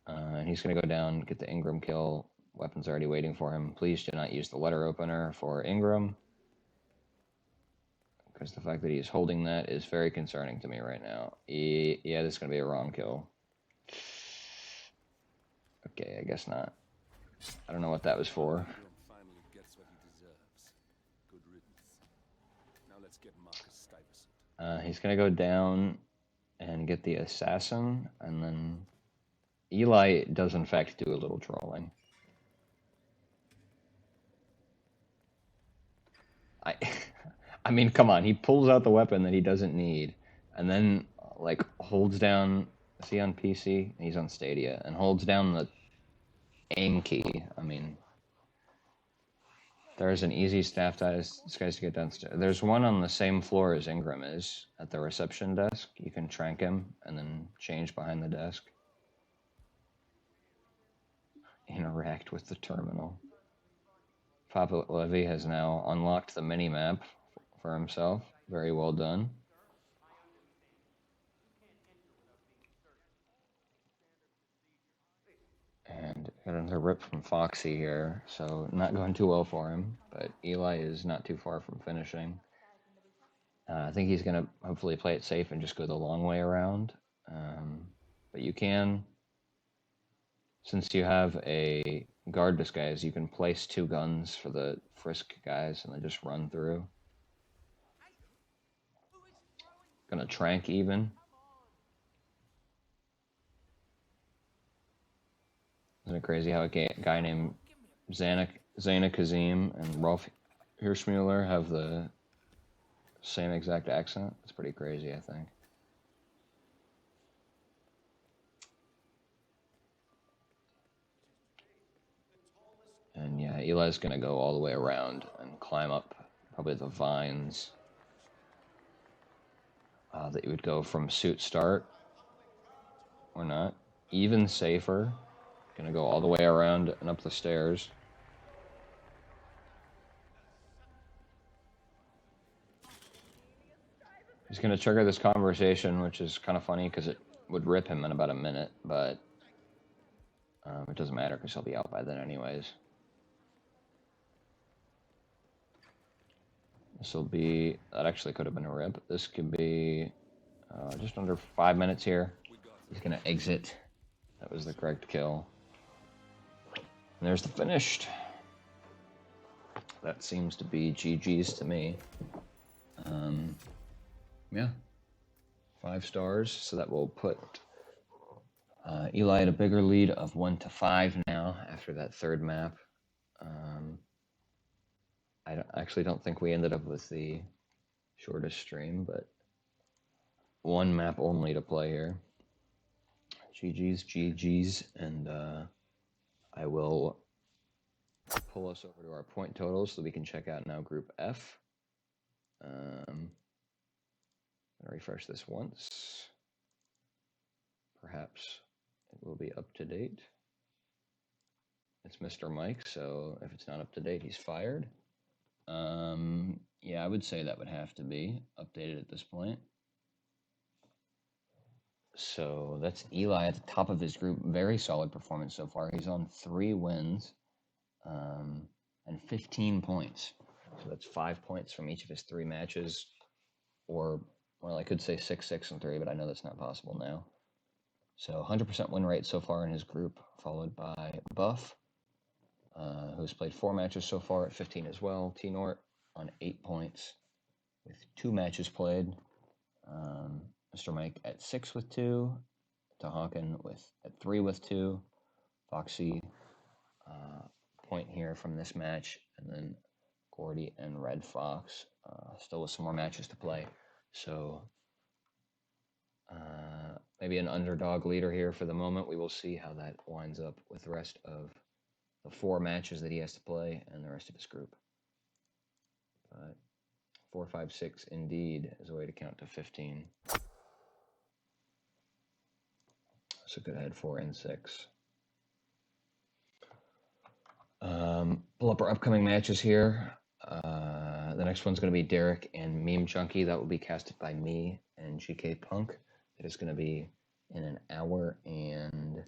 And he's going to go down, get the Ingram kill. Weapon's already waiting for him. Please do not use the letter opener for Ingram, because the fact that he's holding that is very concerning to me right now. Yeah, this is going to be a wrong kill. Okay, I guess not. I don't know what that was for. Finally gets what he deserves. Good riddance. Now let's get Marcus Stuyvesant. He's going to go down and get the assassin, and then Eli does in fact do a little trolling. I mean, come on, he pulls out the weapon that he doesn't need, and then, like, holds down, is he on PC? He's on Stadia, and holds down the aim key. I mean, there's an easy staff disguise to get downstairs. There's one on the same floor as Ingram is, at the reception desk. You can trank him, and then change behind the desk. Interact with the terminal. PapaLevy has now unlocked the mini-map for himself. Very well done. And got another rip from Foxy here, so not going too well for him, but Eli is not too far from finishing. I think he's going to hopefully play it safe and just go the long way around. But you can, since you have a guard disguise, you can place 2 guns for the frisk guys and then just run through. Gonna trank even. Isn't it crazy how a guy named Zaina Kazim and Rolf Hirschmuller have the same exact accent? It's pretty crazy, I think. And yeah, Eli's gonna go all the way around and climb up probably the vines that you would go from suit start or not. Even safer. Gonna go all the way around and up the stairs. He's gonna trigger this conversation, which is kind of funny because it would rip him in about a minute, but it doesn't matter because he'll be out by then anyways. This will be, that actually could have been a rip. This could be just under 5 minutes here. He's gonna exit. That was the correct kill. And there's the finished. That seems to be GG's to me. Yeah. 5 stars, so that will put Eli at a bigger lead of 1-5 now after that 3rd map. I actually don't think we ended up with the shortest stream, but 1 map only to play here. GG's, and I will pull us over to our point totals so we can check out now Group F. I'm going to refresh this once. Perhaps it will be up to date. It's Mr. Mike, so if it's not up to date, he's fired. Yeah, I would say that would have to be updated at this point. So that's Eli at the top of his group. Very solid performance so far. He's on 3 wins and 15 points. So that's 5 points from each of his 3 matches. Or, well, I could say 6, 6, and 3, but I know that's not possible now. So 100% win rate so far in his group, followed by Buff, who's played 4 matches so far at 15 as well. T-Nort on 8 points with 2 matches played. Mr. Mike at 6 with 2. Tahawken at 3 with 2. Foxy, point here from this match. And then Gordy and Red Fox still with some more matches to play. So maybe an underdog leader here for the moment. We will see how that winds up with the rest of the 4 matches that he has to play and the rest of his group. But 4, 5, 6 indeed is a way to count to 15. So could add 4 and 6. Pull up our upcoming matches here. The next one's going to be Derek and Meme Junkie. That will be casted by me and GK Punk. It is going to be in an hour and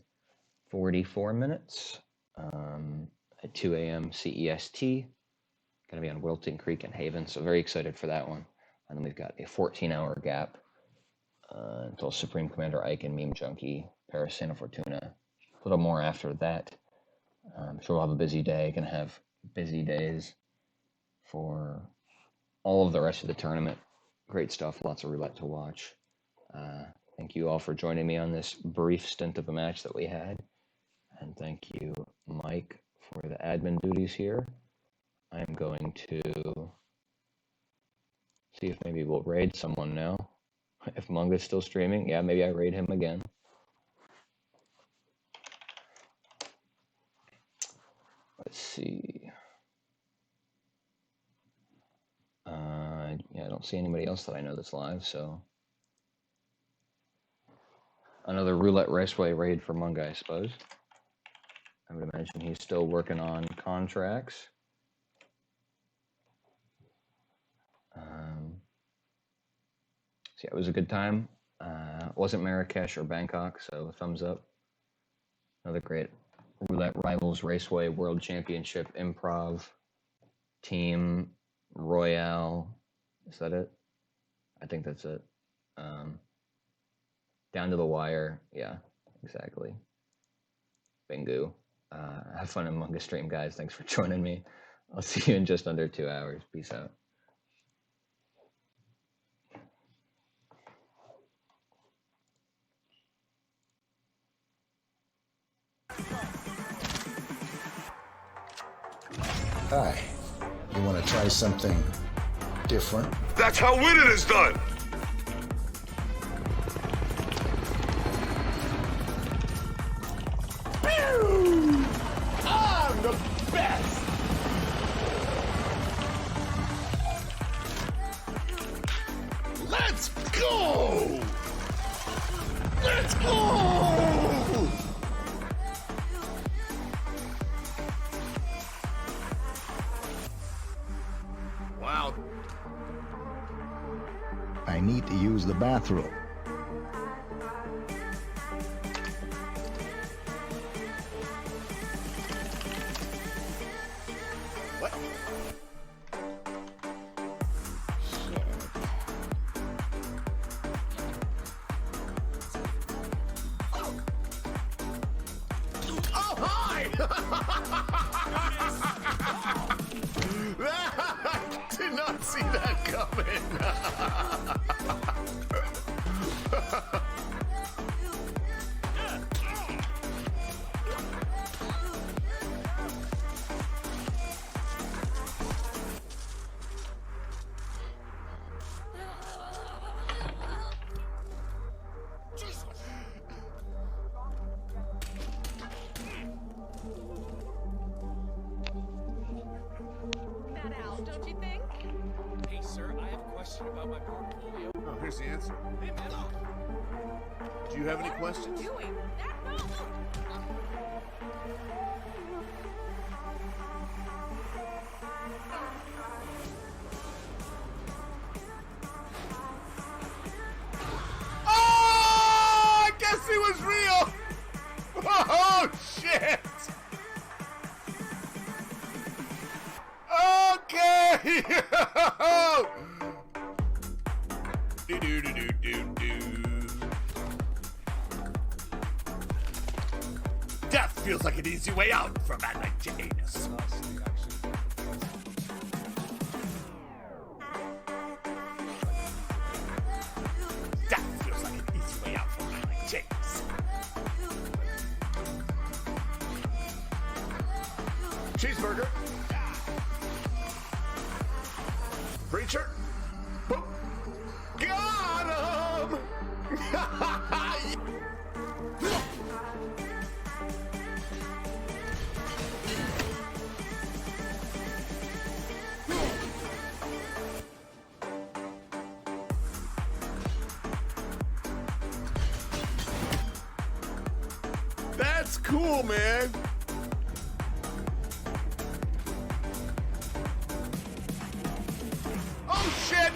44 minutes at 2 a.m. CEST. Going to be on Wilton Creek and Haven, so very excited for that one. And then we've got a 14-hour gap until Supreme Commander Ike and Meme Junkie, Paris Santa Fortuna. A little more after that. I'm sure we'll have a busy day. Going to have busy days for all of the rest of the tournament. Great stuff. Lots of roulette to watch. Thank you all for joining me on this brief stint of a match that we had. And thank you, Mike, for the admin duties here. I'm going to see if maybe we'll raid someone now. If Munga's still streaming, yeah, maybe I raid him again. Let's see. Yeah, I don't see anybody else that I know that's live, so. Another Roulette Raceway raid for Munga, I suppose. I would imagine he's still working on contracts. So yeah, it was a good time. It wasn't Marrakesh or Bangkok, so thumbs up. Another great Roulette Rivals Raceway World Championship Improv Team Royale. Is that it? I think that's it. Down to the wire. Yeah, exactly. Bingo. Have fun in Munga stream, guys. Thanks for joining me. I'll see you in just under 2 hours. Peace out. Hi. You want to try something different? That's how winning is done! I'm the best! Let's go! Let's go! Wow. I need to use the bathroom. What? Oh, hi! Did not see that coming. That out, don't you think? Hey, sir, I have a question about my portfolio. Oh, here's the answer. Hey, man. Do you have any questions? Doing that? No. Oh, Death feels like an easy way out for a man like Janus. Death feels like an easy way out for a man like Janus. Cheeseburger. Preacher. Boop. Got him! That's cool, man. Oh, shit!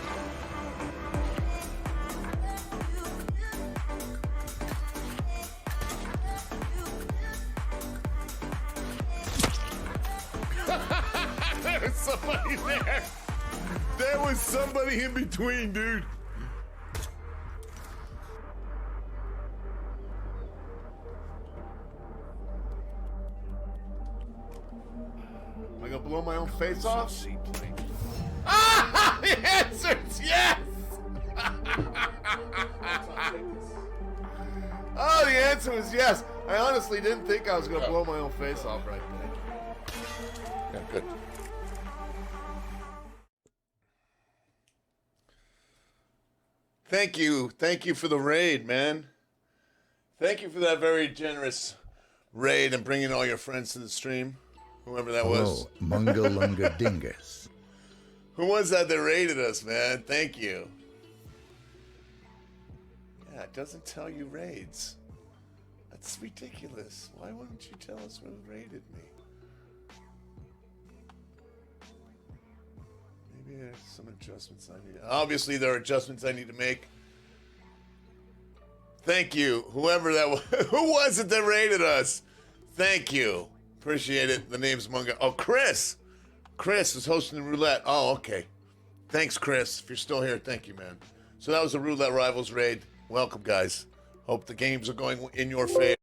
There was somebody there. There was somebody in between, dude. Am I gonna blow my own face off? Ah! The answer is yes! Oh, the answer was yes. I honestly didn't think I was gonna blow my own face off right there. Yeah, good. Thank you. Thank you for the raid, man. Thank you for that very generous raid and bringing all your friends to the stream. Whoever that was. Oh, Mungalunga Dingus. Who was that raided us, man? Thank you. Yeah, it doesn't tell you raids. That's ridiculous. Why wouldn't you tell us who raided me? Maybe there's some adjustments I need. Obviously, there are adjustments I need to make. Thank you. Whoever that was. Who was it that raided us? Thank you. Appreciate it. The name's Munga. Oh, Chris. Chris is hosting the roulette. Oh, okay. Thanks, Chris. If you're still here, thank you, man. So that was the Roulette Rivals raid. Welcome, guys. Hope the games are going in your favor.